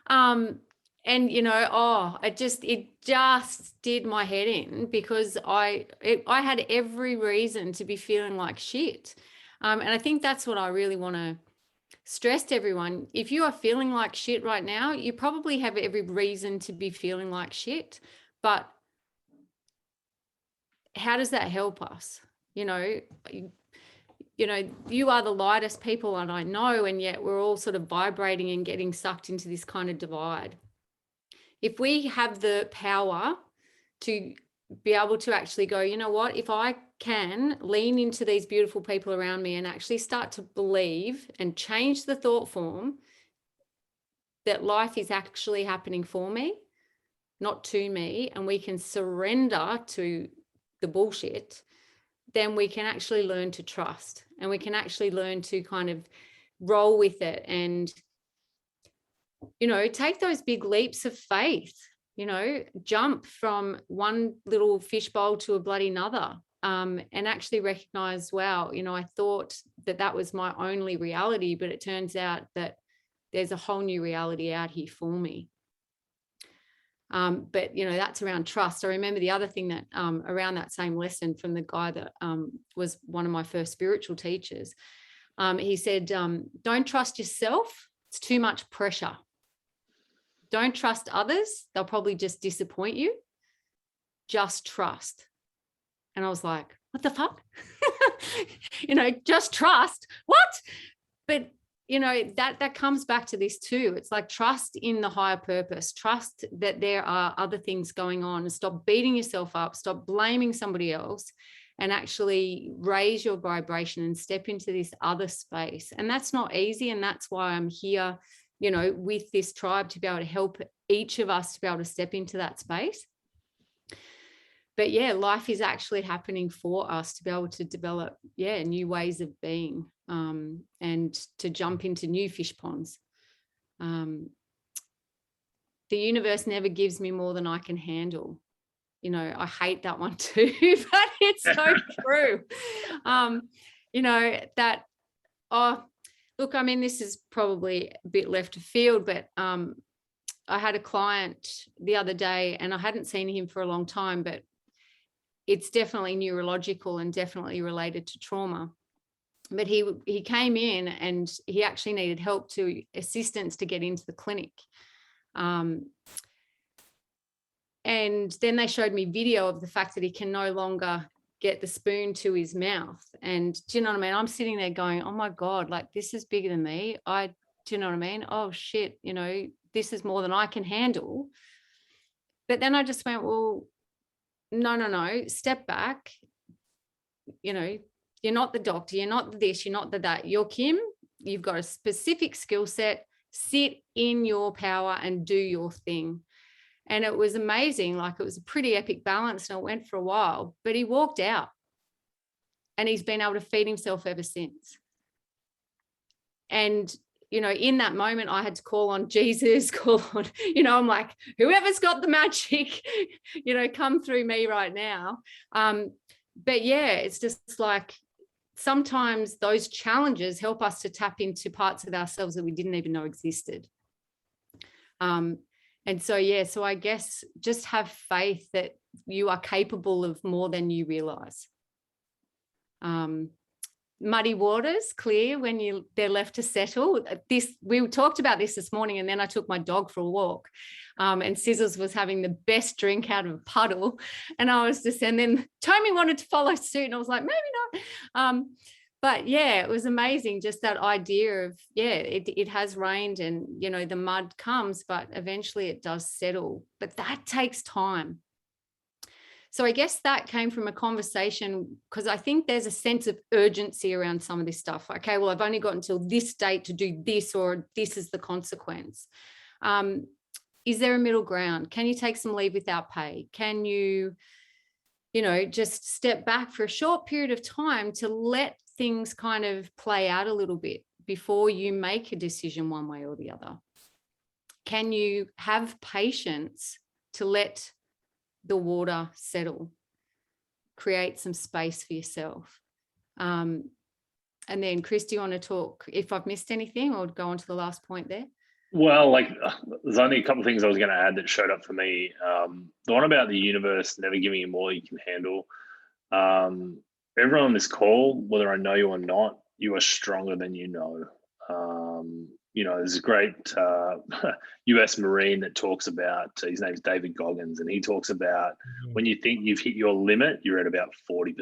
And it just did my head in, because I had every reason to be feeling like shit. And I think that's what I really want to stress to everyone. If you are feeling like shit right now, you probably have every reason to be feeling like shit. But how does that help us? You are the lightest people, and I know, and yet we're all sort of vibrating and getting sucked into this kind of divide. If we have the power to be able to actually go, you know what, if I can lean into these beautiful people around me and actually start to believe and change the thought form that life is actually happening for me, not to me, and we can surrender to the bullshit, then we can actually learn to trust, and we can actually learn to kind of roll with it and, you know, take those big leaps of faith, you know, jump from one little fishbowl to a bloody another, and actually recognize, wow, you know, I thought that that was my only reality, but it turns out that there's a whole new reality out here for me. But, you know, that's around trust. I remember the other thing that around that same lesson from the guy that was one of my first spiritual teachers. He said, don't trust yourself. It's too much pressure. Don't trust others. They'll probably just disappoint you. Just trust. And I was like, what the fuck? You know, just trust. What? But, you know, that comes back to this too. It's like trust in the higher purpose, trust that there are other things going on, and stop beating yourself up, stop blaming somebody else, and actually raise your vibration and step into this other space. And that's not easy. And that's why I'm here, you know, with this tribe, to be able to help each of us to be able to step into that space. But yeah, life is actually happening for us to be able to develop, new ways of being, and to jump into new fish ponds. The universe never gives me more than I can handle. You know, I hate that one too, but it's so true. You know, that, look, I mean, this is probably a bit left of field, but I had a client the other day, and I hadn't seen him for a long time, but it's definitely neurological and definitely related to trauma. But he came in and he actually needed help to assistance to get into the clinic. And then they showed me video of the fact that he can no longer get the spoon to his mouth. And do you know what I mean? I'm sitting there going, oh my God, like, this is bigger than me. Do you know what I mean? Oh shit, you know, this is more than I can handle. But then I just went, well, no, step back. You know, you're not the doctor, you're not this, you're not that. You're Kim, you've got a specific skill set, sit in your power and do your thing. And it was amazing. Like, it was a pretty epic balance, and it went for a while, but he walked out and he's been able to feed himself ever since. And, you know, in that moment, I had to call on Jesus, you know, I'm like, whoever's got the magic, you know, come through me right now. But yeah, it's just like, sometimes those challenges help us to tap into parts of ourselves that we didn't even know existed. And so, so I guess just have faith that you are capable of more than you realize. Muddy waters clear when they're left to settle. We talked about this morning, and then I took my dog for a walk, and Scissors was having the best drink out of a puddle, and then Tommy wanted to follow suit, and I was like, maybe not. But yeah, it was amazing, just that idea of, it has rained, and, you know, the mud comes, but eventually it does settle. But that takes time. So I guess that came from a conversation, because I think there's a sense of urgency around some of this stuff. Okay, well, I've only got until this date to do this, or this is the consequence. Is there a middle ground? Can you take some leave without pay? Can you, you know, just step back for a short period of time to let things kind of play out a little bit before you make a decision one way or the other? Can you have patience to let the water settle, create some space for yourself? And then, Chris, do you want to talk if I've missed anything, or go on to the last point there? Well, like, there's only a couple of things I was going to add that showed up for me. The one about the universe never giving you more than you can handle. Everyone on this call, whether I know you or not, you are stronger than you know. You know, there's a great US Marine that talks about, his name's David Goggins, and he talks about when you think you've hit your limit, you're at about 40%.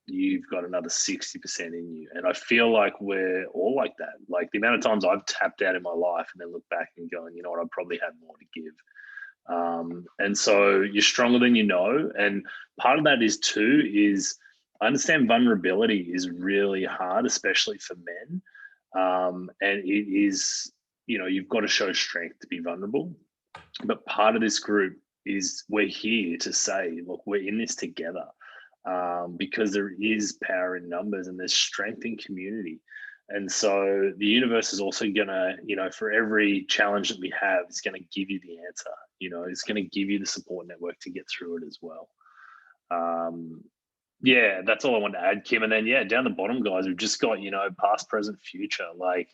You've got another 60% in you. And I feel like we're all like that. Like, the amount of times I've tapped out in my life and then look back and going, you know what, I probably had more to give. And so you're stronger than you know. And part of that is I understand vulnerability is really hard, especially for men. And it is, you've got to show strength to be vulnerable. But part of this group is we're here to say, look, we're in this together, because there is power in numbers and there's strength in community. And so the universe is also going to, for every challenge that we have, it's going to give you the answer. It's going to give you the support network to get through it as well. Yeah, that's all I want to add, Kim. And then, yeah, down the bottom, guys, we've just got, past, present, future. Like,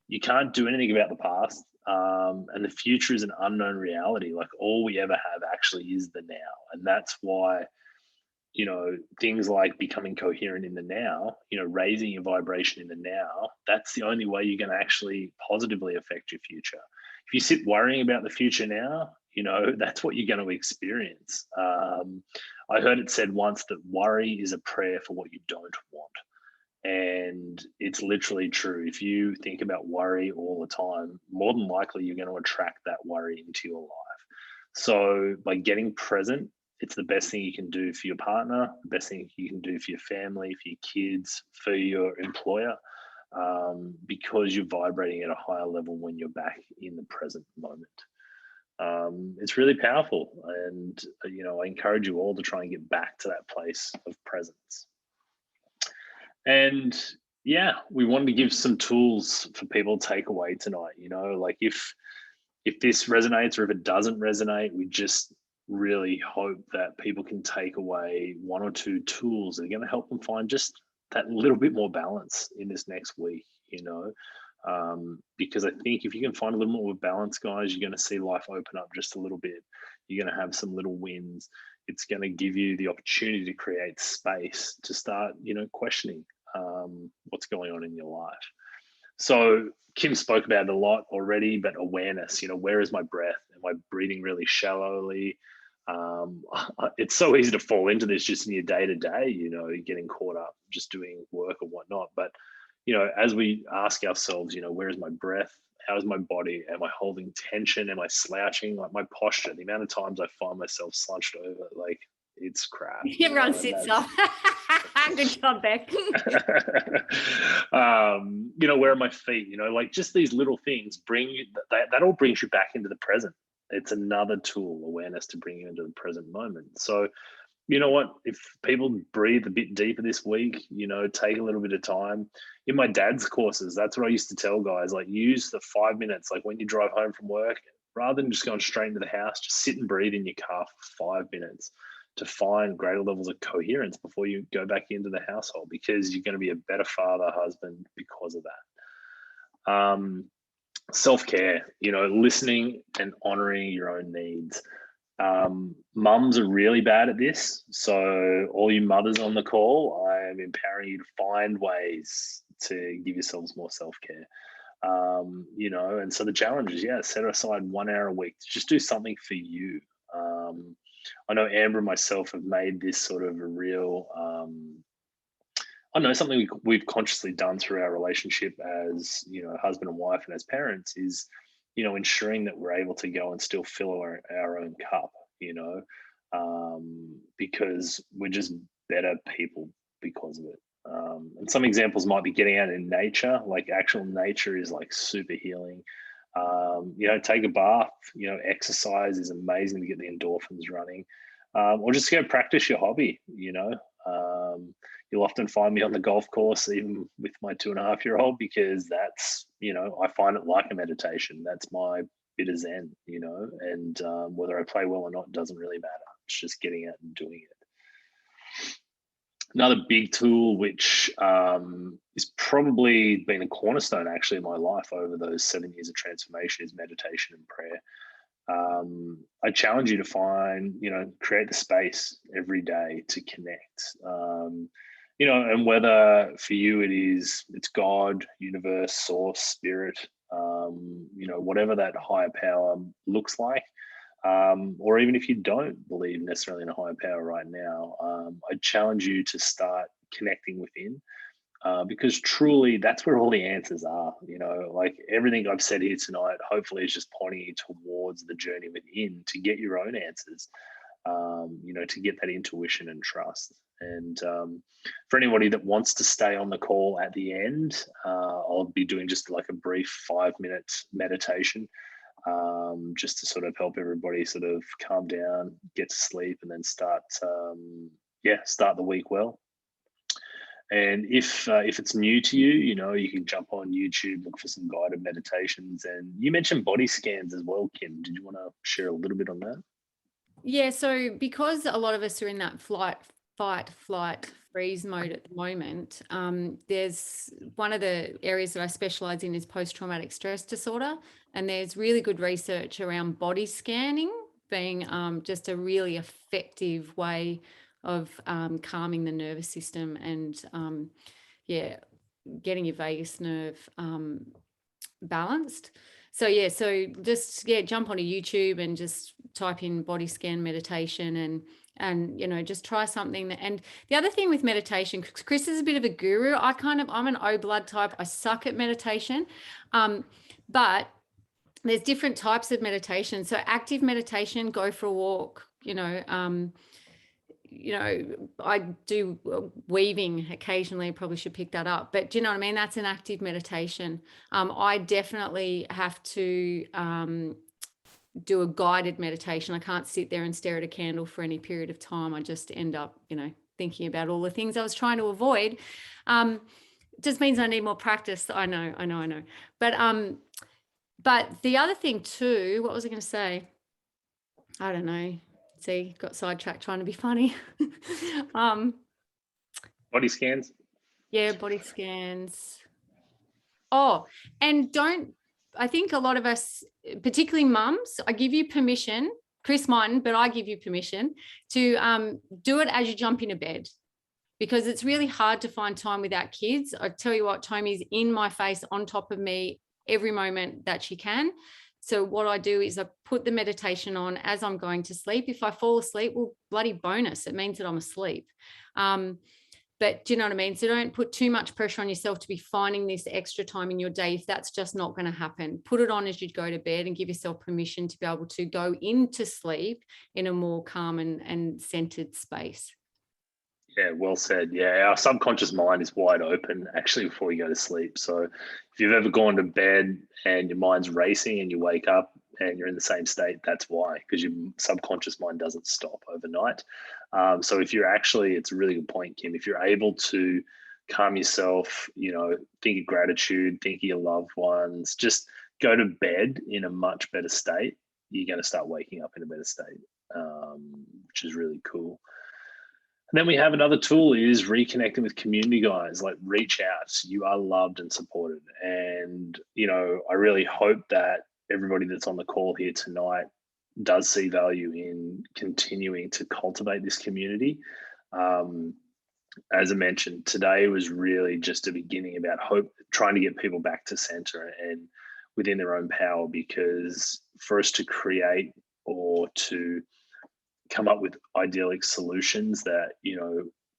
you can't do anything about the past. And the future is an unknown reality. Like, all we ever have actually is the now. And that's why, things like becoming coherent in the now, raising your vibration in the now, that's the only way you're going to actually positively affect your future. If you sit worrying about the future now, that's what you're going to experience. I heard it said once that worry is a prayer for what you don't want. And it's literally true. If you think about worry all the time, more than likely you're going to attract that worry into your life. So by getting present, it's the best thing you can do for your partner, the best thing you can do for your family, for your kids, for your employer, because you're vibrating at a higher level when you're back in the present moment. It's really powerful. And, I encourage you all to try and get back to that place of presence. And yeah, we wanted to give some tools for people to take away tonight. Like if this resonates or if it doesn't resonate, we just really hope that people can take away one or two tools that are going to help them find just that little bit more balance in this next week. Because I think if you can find a little more balance, guys, you're going to see life open up just a little bit. You're going to have some little wins. It's going to give you the opportunity to create space to start, questioning what's going on in your life. So Kim spoke about it a lot already, but awareness, where is my breath? Am I breathing really shallowly? It's so easy to fall into this just in your day to day, getting caught up just doing work or whatnot. But, as we ask ourselves, where is my breath? How is my body? Am I holding tension? Am I slouching? Like my posture, the amount of times I find myself slunched over, like it's crap. Everyone sits up. Good job, Beck. Where are my feet? Like just these little things that all brings you back into the present. It's another tool, awareness, to bring you into the present moment. So, you know what? If people breathe a bit deeper this week, take a little bit of time. In my dad's courses, that's what I used to tell guys, like use the 5 minutes, like when you drive home from work, rather than just going straight into the house, just sit and breathe in your car for 5 minutes to find greater levels of coherence before you go back into the household, because you're going to be a better father, husband because of that. Self-care, listening and honoring your own needs. Mums are really bad at this. So all you mothers on the call, I am empowering you to find ways to give yourselves more self-care. And so the challenge is, set aside 1 hour a week to just do something for you. I know Amber and myself have made this sort of a real, something we've consciously done through our relationship as, husband and wife and as parents is, ensuring that we're able to go and still fill our own cup, because we're just better people because of it. And some examples might be getting out in nature, like actual nature is like super healing. Take a bath, exercise is amazing to get the endorphins running, or just go practice your hobby. You'll often find me on the golf course, even with my 2.5-year-old, because that's, I find it like a meditation. That's my bit of Zen, and whether I play well or not doesn't really matter. It's just getting out and doing it. Another big tool, which is probably been a cornerstone actually in my life over those 7 years of transformation, is meditation and prayer. I challenge you to find, create the space every day to connect, and whether for you it's God, universe, source, spirit, whatever that higher power looks like. Or even if you don't believe necessarily in a higher power right now, I challenge you to start connecting within. because truly that's where all the answers are. You know, like everything I've said here tonight, hopefully is just pointing you towards the journey within to get your own answers, you know, to get that intuition and trust. And for anybody that wants to stay on the call at the end, I'll be doing just like a brief 5 minute meditation, just to sort of help everybody sort of calm down, get to sleep, and then start, start the week well. And if it's new to you, you know, you can jump on YouTube, look for some guided meditations. And you mentioned body scans as well, Kim. Did you want to share a little bit on that? Yeah, so because a lot of us are in that fight, flight, freeze mode at the moment, there's one of the areas that I specialize in is post-traumatic stress disorder, and there's really good research around body scanning being just a really effective way of calming the nervous system and getting your vagus nerve balanced. So just jump onto YouTube and just type in body scan meditation and you know, just try something that. And the other thing with meditation, Chris is a bit of a guru. I'm an O blood type. I suck at meditation, but there's different types of meditation. So active meditation, go for a walk. I do weaving occasionally, probably should pick that up, but do you know what I mean? That's an active meditation. I definitely have to do a guided meditation. I can't sit there and stare at a candle for any period of time. I just end up, thinking about all the things I was trying to avoid. Just means I need more practice. I know. But the other thing too, what was I going to say? I don't know. See, got sidetracked trying to be funny. Body scans. Yeah, body scans. Oh, and I think a lot of us, particularly mums, I give you permission, Chris mightn't, but I give you permission to do it as you jump into bed, because it's really hard to find time without kids. I tell you what, Tommy's in my face, on top of me every moment that she can. So what I do is I put the meditation on as I'm going to sleep. If I fall asleep, well, bloody bonus. It means that I'm asleep. But do you know what I mean? So don't put too much pressure on yourself to be finding this extra time in your day if that's just not going to happen. Put it on as you go to bed and give yourself permission to be able to go into sleep in a more calm and centered space. Yeah, well said. Yeah, our subconscious mind is wide open actually before you go to sleep. So if you've ever gone to bed and your mind's racing and you wake up and you're in the same state, that's why, because your subconscious mind doesn't stop overnight. So if you're actually, it's a really good point, Kim, if you're able to calm yourself, think of gratitude, think of your loved ones, just go to bed in a much better state, you're going to start waking up in a better state, which is really cool. And then we have another tool is reconnecting with community, guys. Like, reach out. You are loved and supported. And, I really hope that everybody that's on the call here tonight does see value in continuing to cultivate this community. As I mentioned, today was really just a beginning about hope, trying to get people back to center and within their own power, because for us to create or to come up with idyllic solutions that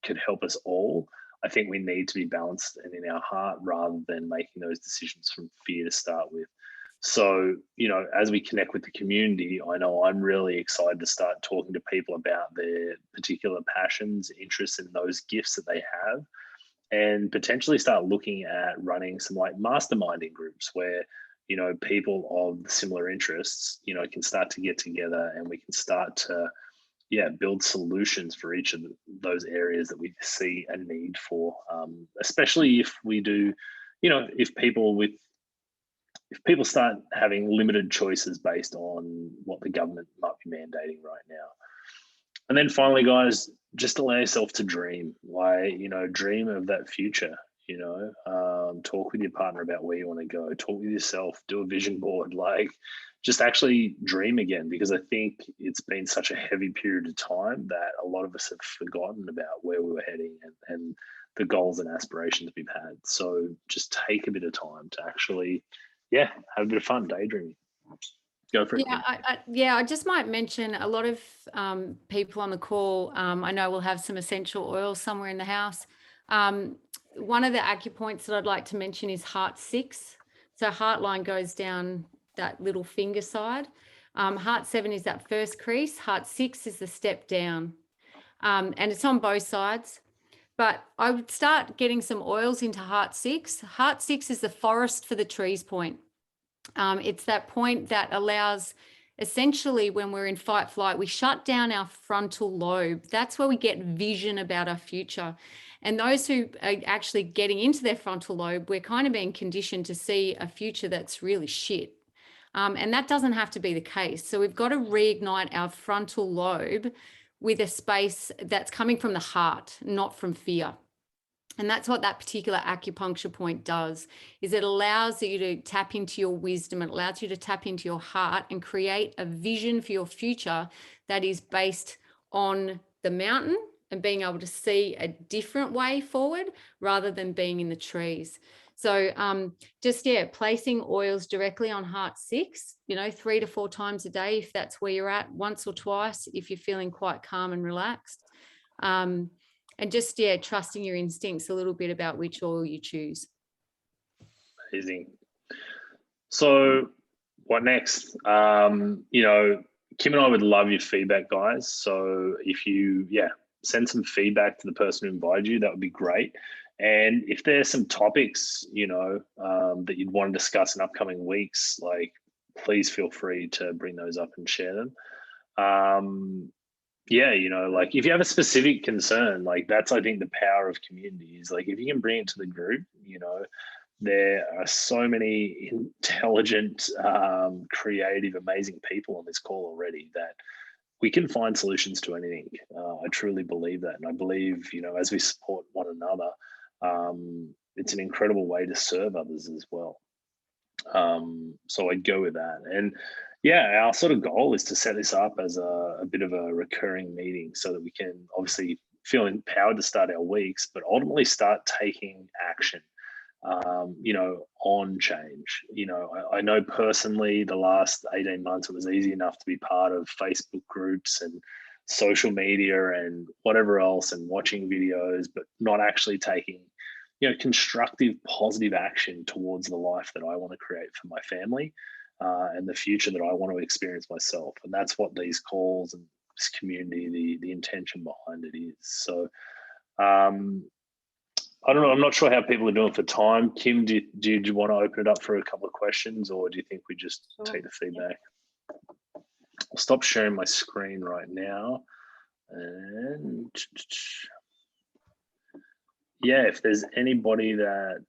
could help us all, I think we need to be balanced and in our heart rather than making those decisions from fear to start with. So as we connect with the community, I know I'm really excited to start talking to people about their particular passions, interests in those gifts that they have, and potentially start looking at running some like masterminding groups where people of similar interests can start to get together and we can start to build solutions for each of those areas that we see a need for, especially if we do, if people start having limited choices based on what the government might be mandating right now. And then finally, guys, just allow yourself to dream. Dream of that future. Talk with your partner about where you want to go. Talk with yourself. Do a vision board. Just actually dream again, because I think it's been such a heavy period of time that a lot of us have forgotten about where we were heading and the goals and aspirations we've had. So just take a bit of time to actually, have a bit of fun daydreaming. Go for it. I just might mention a lot of people on the call. I know we'll have some essential oils somewhere in the house. one of the acupoints that I'd like to mention is heart 6. So heart line goes down that little finger side. Heart 7 is that first crease. Heart 6 is the step down. And it's on both sides. But I would start getting some oils into heart 6. Heart 6 is the forest for the trees point. It's that point that allows, essentially, when we're in fight flight, we shut down our frontal lobe. That's where we get vision about our future. And those who are actually getting into their frontal lobe, we're kind of being conditioned to see a future that's really shit. And that doesn't have to be the case. So we've got to reignite our frontal lobe with a space that's coming from the heart, not from fear. And that's what that particular acupuncture point does, is it allows you to tap into your wisdom. It allows you to tap into your heart and create a vision for your future that is based on the mountain and being able to see a different way forward rather than being in the trees. So just, placing oils directly on heart 6, 3 to 4 times a day, if that's where you're at, once or twice, if you're feeling quite calm and relaxed. And just, trusting your instincts a little bit about which oil you choose. Amazing. So what next? Kim and I would love your feedback, guys. So if you, send some feedback to the person who invited you, that would be great. And if there's some topics, that you'd want to discuss in upcoming weeks, like, please feel free to bring those up and share them. Like, if you have a specific concern, like, that's, I think, the power of community is, like, if you can bring it to the group, there are so many intelligent, creative, amazing people on this call already that we can find solutions to anything. I truly believe that. And I believe, as we support one another, it's an incredible way to serve others as well. So I'd go with that. And our sort of goal is to set this up as a bit of a recurring meeting so that we can obviously feel empowered to start our weeks, but ultimately start taking action, on change. I know personally the last 18 months, it was easy enough to be part of Facebook groups and social media and whatever else and watching videos, but not actually taking constructive, positive action towards the life that I want to create for my family and the future that I want to experience myself. And that's what these calls and this community, the intention behind it is. So I don't know. I'm not sure how people are doing for time. Kim, do you want to open it up for a couple of questions, or do you think we just take the feedback? I'll stop sharing my screen right now. And if there's anybody that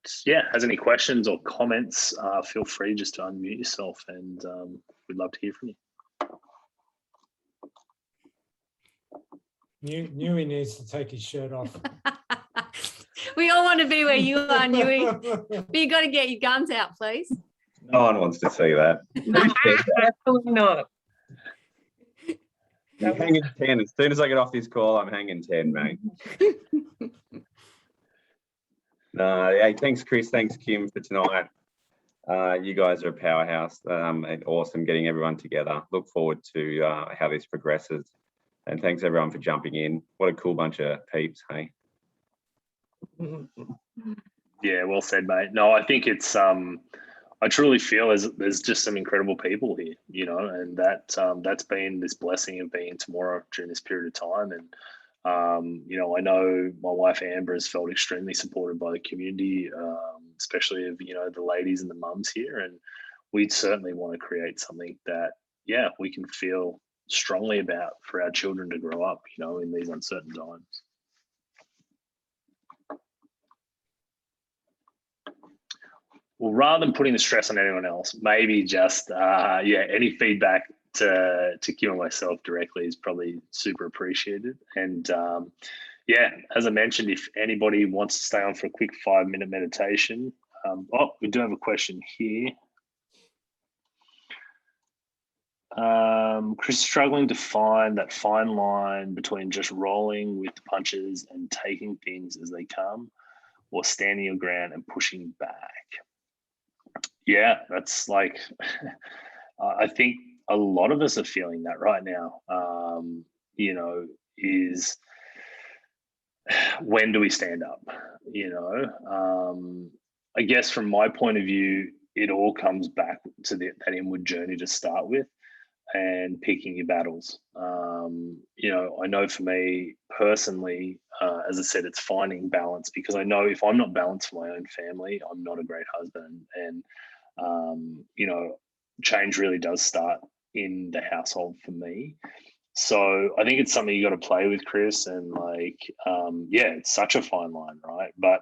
has any questions or comments, feel free just to unmute yourself, and we'd love to hear from you. Newey needs to take his shirt off. We all want to be where you are, Newey. But you got to get your guns out, please. No one wants to see that. Absolutely not. I'm hanging 10. As soon as I get off this call, I'm hanging 10, mate. Hey, thanks, Chris. Thanks, Kim, for tonight. You guys are a powerhouse and awesome getting everyone together. Look forward to how this progresses. And thanks, everyone, for jumping in. What a cool bunch of peeps, hey? Yeah, well said, mate. No, I think it's I truly feel there's just some incredible people here, and that's been this blessing of being tomorrow during this period of time. And I know my wife Amber has felt extremely supported by the community, especially of the ladies and the mums here. And we certainly want to create something that we can feel strongly about for our children to grow up, in these uncertain times. Well, rather than putting the stress on anyone else, maybe just any feedback to Kim and myself directly is probably super appreciated. And as I mentioned, if anybody wants to stay on for a quick 5-minute meditation, we do have a question here. Chris is struggling to find that fine line between just rolling with the punches and taking things as they come, or standing your ground and pushing back. Yeah, that's like, I think a lot of us are feeling that right now, is when do we stand up? I guess from my point of view, it all comes back to that inward journey to start with, and picking your battles. I know for me personally, as I said, it's finding balance, because I know if I'm not balanced for my own family, I'm not a great husband. And change really does start in the household for me. So I think it's something you got to play with, Chris. And it's such a fine line, right? But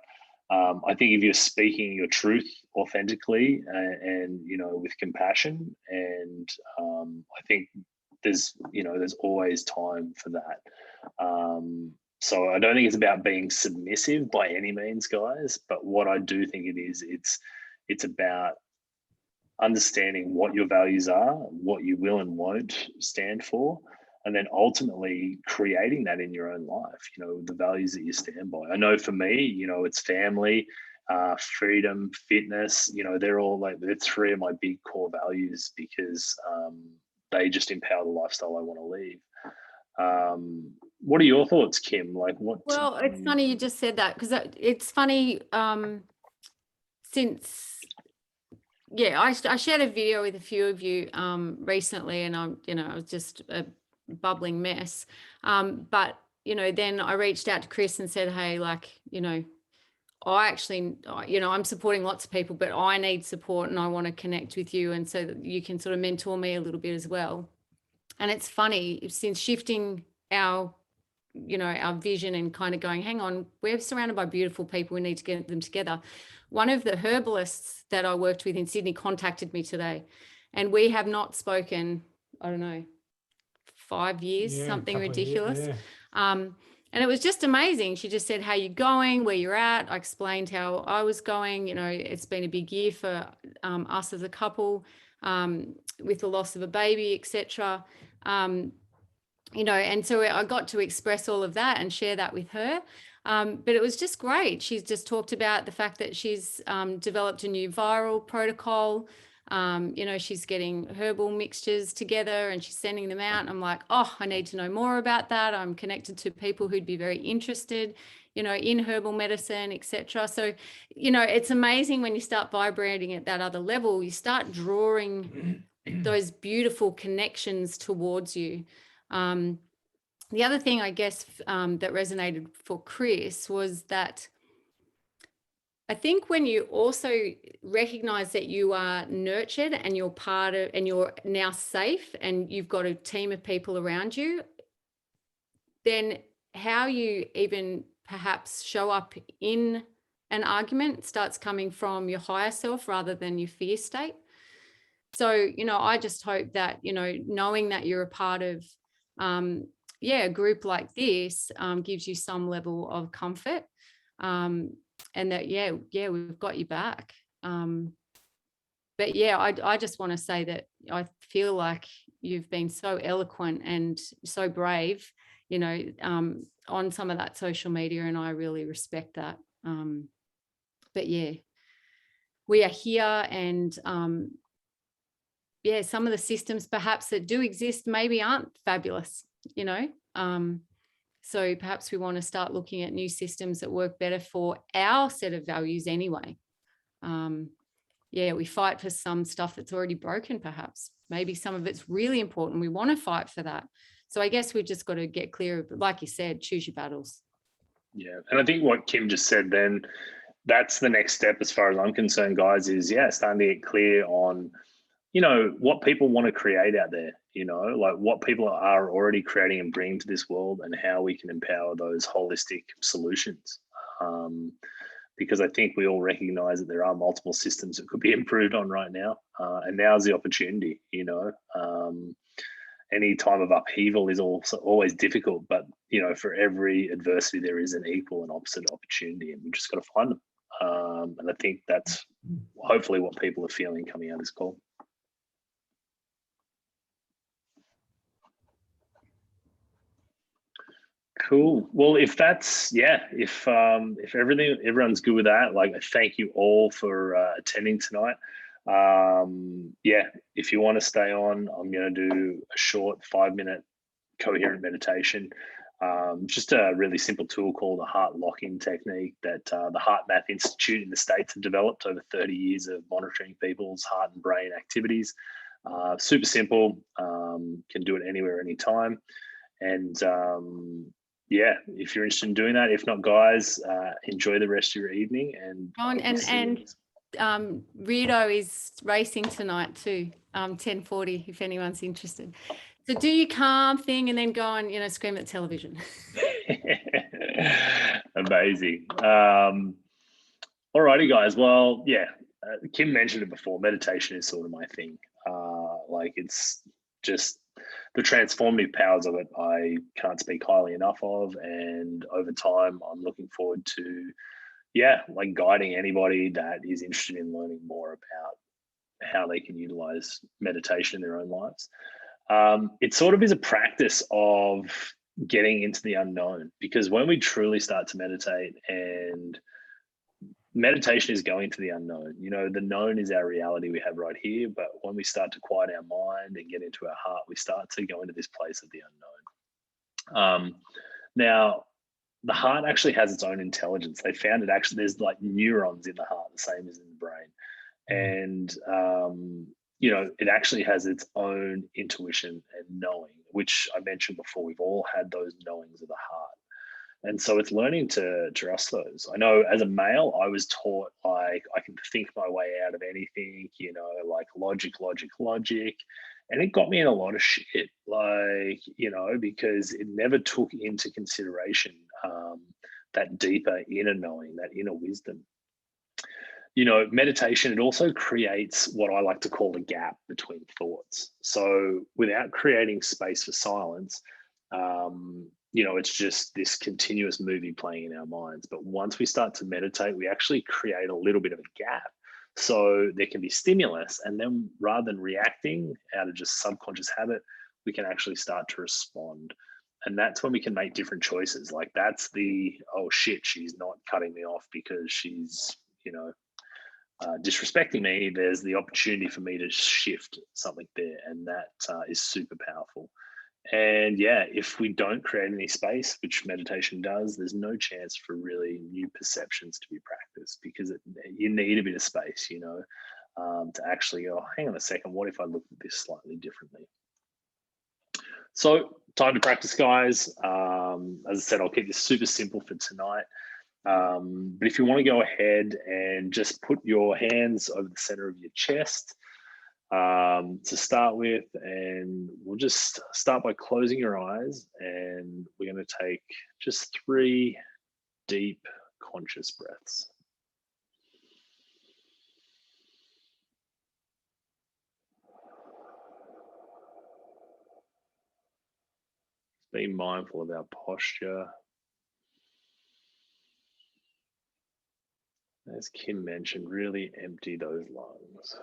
I think if you're speaking your truth authentically and with compassion, and I think there's always time for that. So I don't think it's about being submissive by any means, guys. But what I do think it is, it's about understanding what your values are, what you will and won't stand for, and then ultimately creating that in your own life, the values that you stand by. I know for me, it's family, freedom, fitness, they're three of my big core values, because they just empower the lifestyle I want to lead. What are your thoughts, Kim? Well, it's funny you just said that, because it's funny, I shared a video with a few of you recently, and I was just a bubbling mess. But then I reached out to Chris and said, hey, I actually, I'm supporting lots of people, but I need support and I want to connect with you, and so that you can sort of mentor me a little bit as well. And it's funny, since shifting our vision and kind of going, hang on, we're surrounded by beautiful people, we need to get them together. One of the herbalists that I worked with in Sydney contacted me today, and we have not spoken, I don't know, 5 years, something ridiculous. Years, yeah. And it was just amazing. She just said, how you going, where you're at. I explained how I was going. It's been a big year for us as a couple, with the loss of a baby, etc. And so I got to express all of that and share that with her. But it was just great. She's just talked about the fact that she's developed a new viral protocol. She's getting herbal mixtures together and she's sending them out. I'm like, oh, I need to know more about that. I'm connected to people who'd be very interested, in herbal medicine, etc. So, it's amazing when you start vibrating at that other level, you start drawing those beautiful connections towards you. The other thing, I guess, that resonated for Chris was that I think when you also recognize that you are nurtured and you're part of, and you're now safe and you've got a team of people around you, then how you even perhaps show up in an argument starts coming from your higher self rather than your fear state. So, I just hope that, knowing that you're a part of, a group like this gives you some level of comfort. And that, we've got you back. But I just want to say that I feel like you've been so eloquent and so brave, on some of that social media, and I really respect that. But we are here, and some of the systems perhaps that do exist maybe aren't fabulous, so perhaps we want to start looking at new systems that work better for our set of values anyway. We fight for some stuff that's already broken, perhaps. Maybe some of it's really important. We want to fight for that. So I guess we've just got to get clear, but like you said, choose your battles. Yeah. And I think what Kim just said then, that's the next step as far as I'm concerned, guys, is starting to get clear on, what people want to create out there, like what people are already creating and bringing to this world, and how we can empower those holistic solutions. Because I think we all recognize that there are multiple systems that could be improved on right now. And now's the opportunity, any time of upheaval is also always difficult, but, for every adversity, there is an equal and opposite opportunity, and we just got to find them. And I think that's hopefully what people are feeling coming out of this call. Cool. Well, if that's, if everyone's good with that, thank you all for attending tonight. If you want to stay on, I'm going to do a short 5-minute coherent meditation. Just a really simple tool called a heart locking technique that the Heart Math Institute in the States have developed over 30 years of monitoring people's heart and brain activities. Super simple, can do it anywhere, anytime. And yeah, if you're interested in doing that, if not, guys, enjoy the rest of your evening. And Rito is racing tonight too, 10:40, if anyone's interested. So do your calm thing and then go and, scream at television. Amazing. All righty, guys. Well, yeah, Kim mentioned it before. Meditation is sort of my thing. Like, it's just the transformative powers of it. I can't speak highly enough of. And over time, I'm looking forward to, like guiding anybody that is interested in learning more about how they can utilize meditation in their own lives. It sort of is a practice of getting into the unknown, because when we truly start to meditate, and meditation is going to the unknown, the known is our reality we have right here. But when we start to quiet our mind and get into our heart, we start to go into this place of the unknown. Now, the heart actually has its own intelligence. They found it actually, there's like neurons in the heart, the same as in the brain. And, it actually has its own intuition and knowing, which I mentioned before. We've all had those knowings of the heart. And so it's learning to trust those. I know as a male, I was taught like I can think my way out of anything, like logic. And it got me in a lot of shit, like, because it never took into consideration that deeper inner knowing, that inner wisdom. Meditation, it also creates what I like to call a gap between thoughts. So without creating space for silence, it's just this continuous movie playing in our minds. But once we start to meditate, we actually create a little bit of a gap. So there can be stimulus, and then rather than reacting out of just subconscious habit, we can actually start to respond. And that's when we can make different choices. Like, that's the, oh shit, she's not cutting me off because she's, disrespecting me. There's the opportunity for me to shift something there. And that is super powerful. And if we don't create any space, which meditation does, there's no chance for really new perceptions to be practiced, because you need a bit of space, to actually go, hang on a second, what if I look at this slightly differently? So time to practice, guys. As I said, I'll keep this super simple for tonight. But if you want to go ahead and just put your hands over the center of your chest to start with, and we'll just start by closing your eyes, and we're going to take just 3 deep conscious breaths. Be mindful of our posture. As Kim mentioned, really empty those lungs.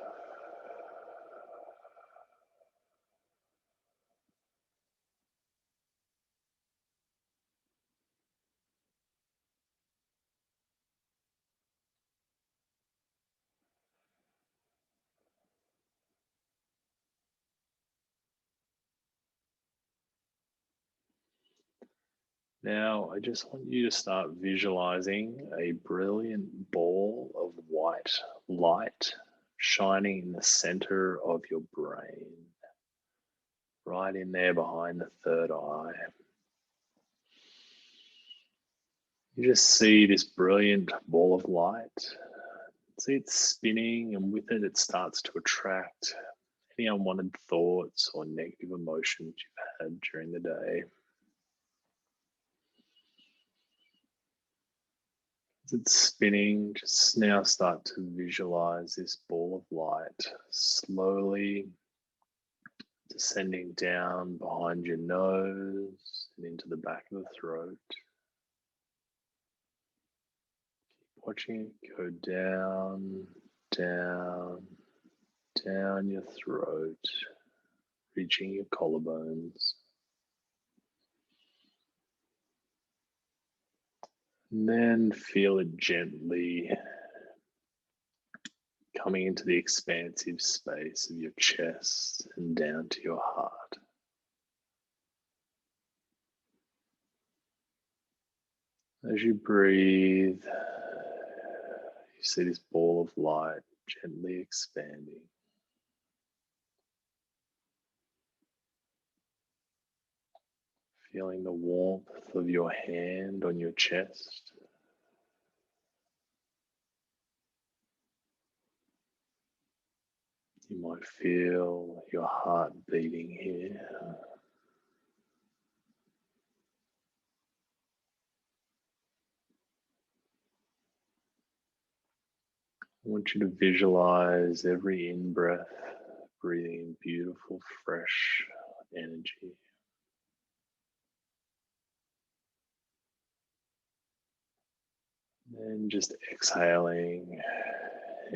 Now, I just want you to start visualizing a brilliant ball of white light shining in the center of your brain, right in there behind the third eye. You just see this brilliant ball of light. See it spinning, and with it, it starts to attract any unwanted thoughts or negative emotions you've had during the day. As it's spinning, just now start to visualize this ball of light slowly descending down behind your nose and into the back of the throat. Keep watching it go down, down, down your throat, reaching your collarbones. And then feel it gently coming into the expansive space of your chest and down to your heart. As you breathe, you see this ball of light gently expanding. Feeling the warmth of your hand on your chest. You might feel your heart beating here. I want you to visualize every in-breath, breathing in beautiful, fresh energy. And just exhaling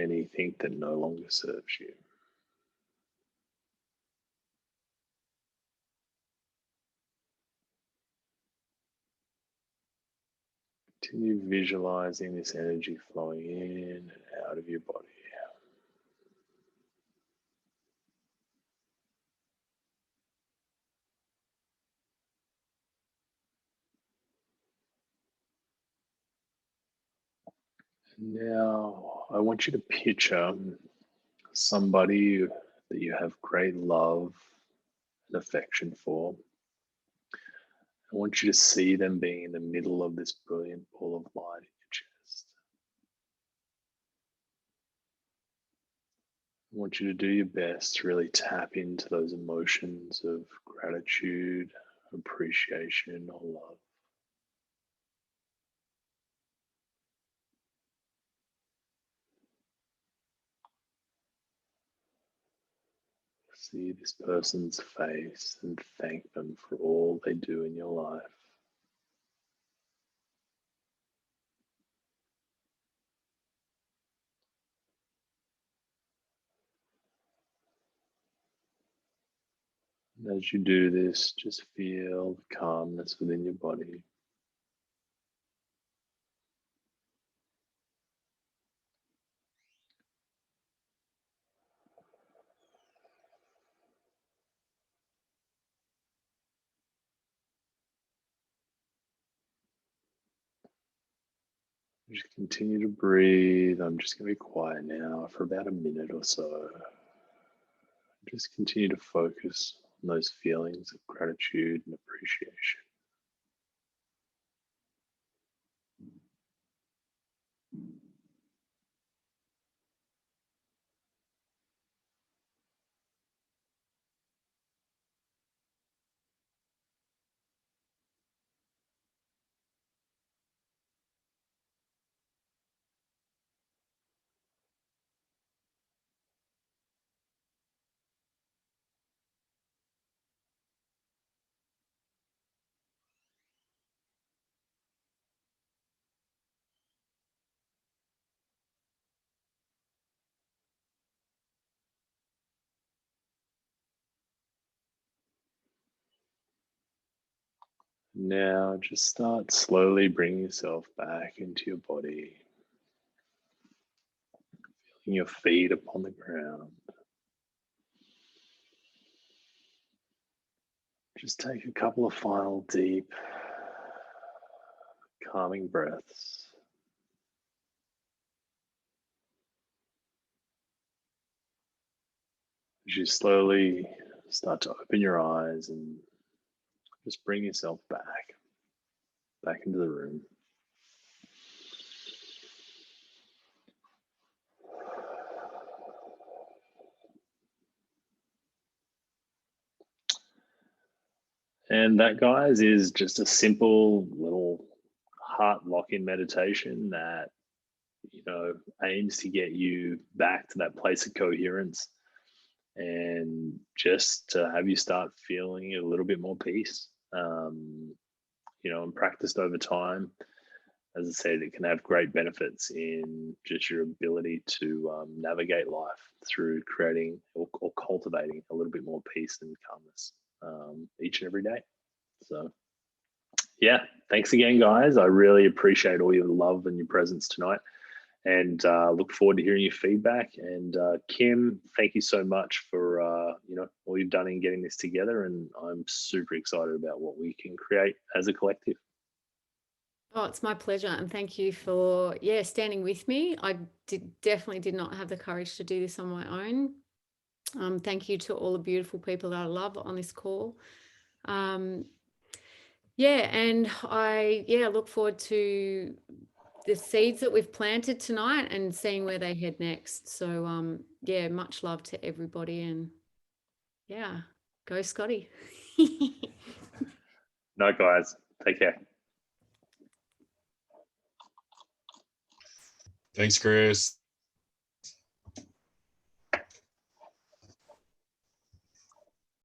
anything that no longer serves you. Continue visualizing this energy flowing in and out of your body. And now I want you to picture somebody that you have great love and affection for. I want you to see them being in the middle of this brilliant ball of light in your chest. I want you to do your best to really tap into those emotions of gratitude, appreciation, or love. See this person's face and thank them for all they do in your life. And as you do this, just feel the calmness within your body. Just continue to breathe. I'm just going to be quiet now for about a minute or so. Just continue to focus on those feelings of gratitude and appreciation. Now just start slowly bringing yourself back into your body. Feeling your feet upon the ground. Just take a couple of final deep, calming breaths. As you slowly start to open your eyes and just bring yourself back into the room. And that, guys, is just a simple little heart lock-in meditation that, aims to get you back to that place of coherence and just to have you start feeling a little bit more peace. And practiced over time, as I said, it can have great benefits in just your ability to navigate life through creating or cultivating a little bit more peace and calmness each and every day. So, yeah, thanks again, guys. I really appreciate all your love and your presence tonight, and look forward to hearing your feedback. And Kim, thank you so much for all you've done in getting this together, and I'm super excited about what we can create as a collective. Oh, it's my pleasure. And thank you for, standing with me. I definitely did not have the courage to do this on my own. Thank you to all the beautiful people that I love on this call. And I look forward to the seeds that we've planted tonight and seeing where they head next. So much love to everybody, and go Scotty. No, guys, take care. Thanks, Chris.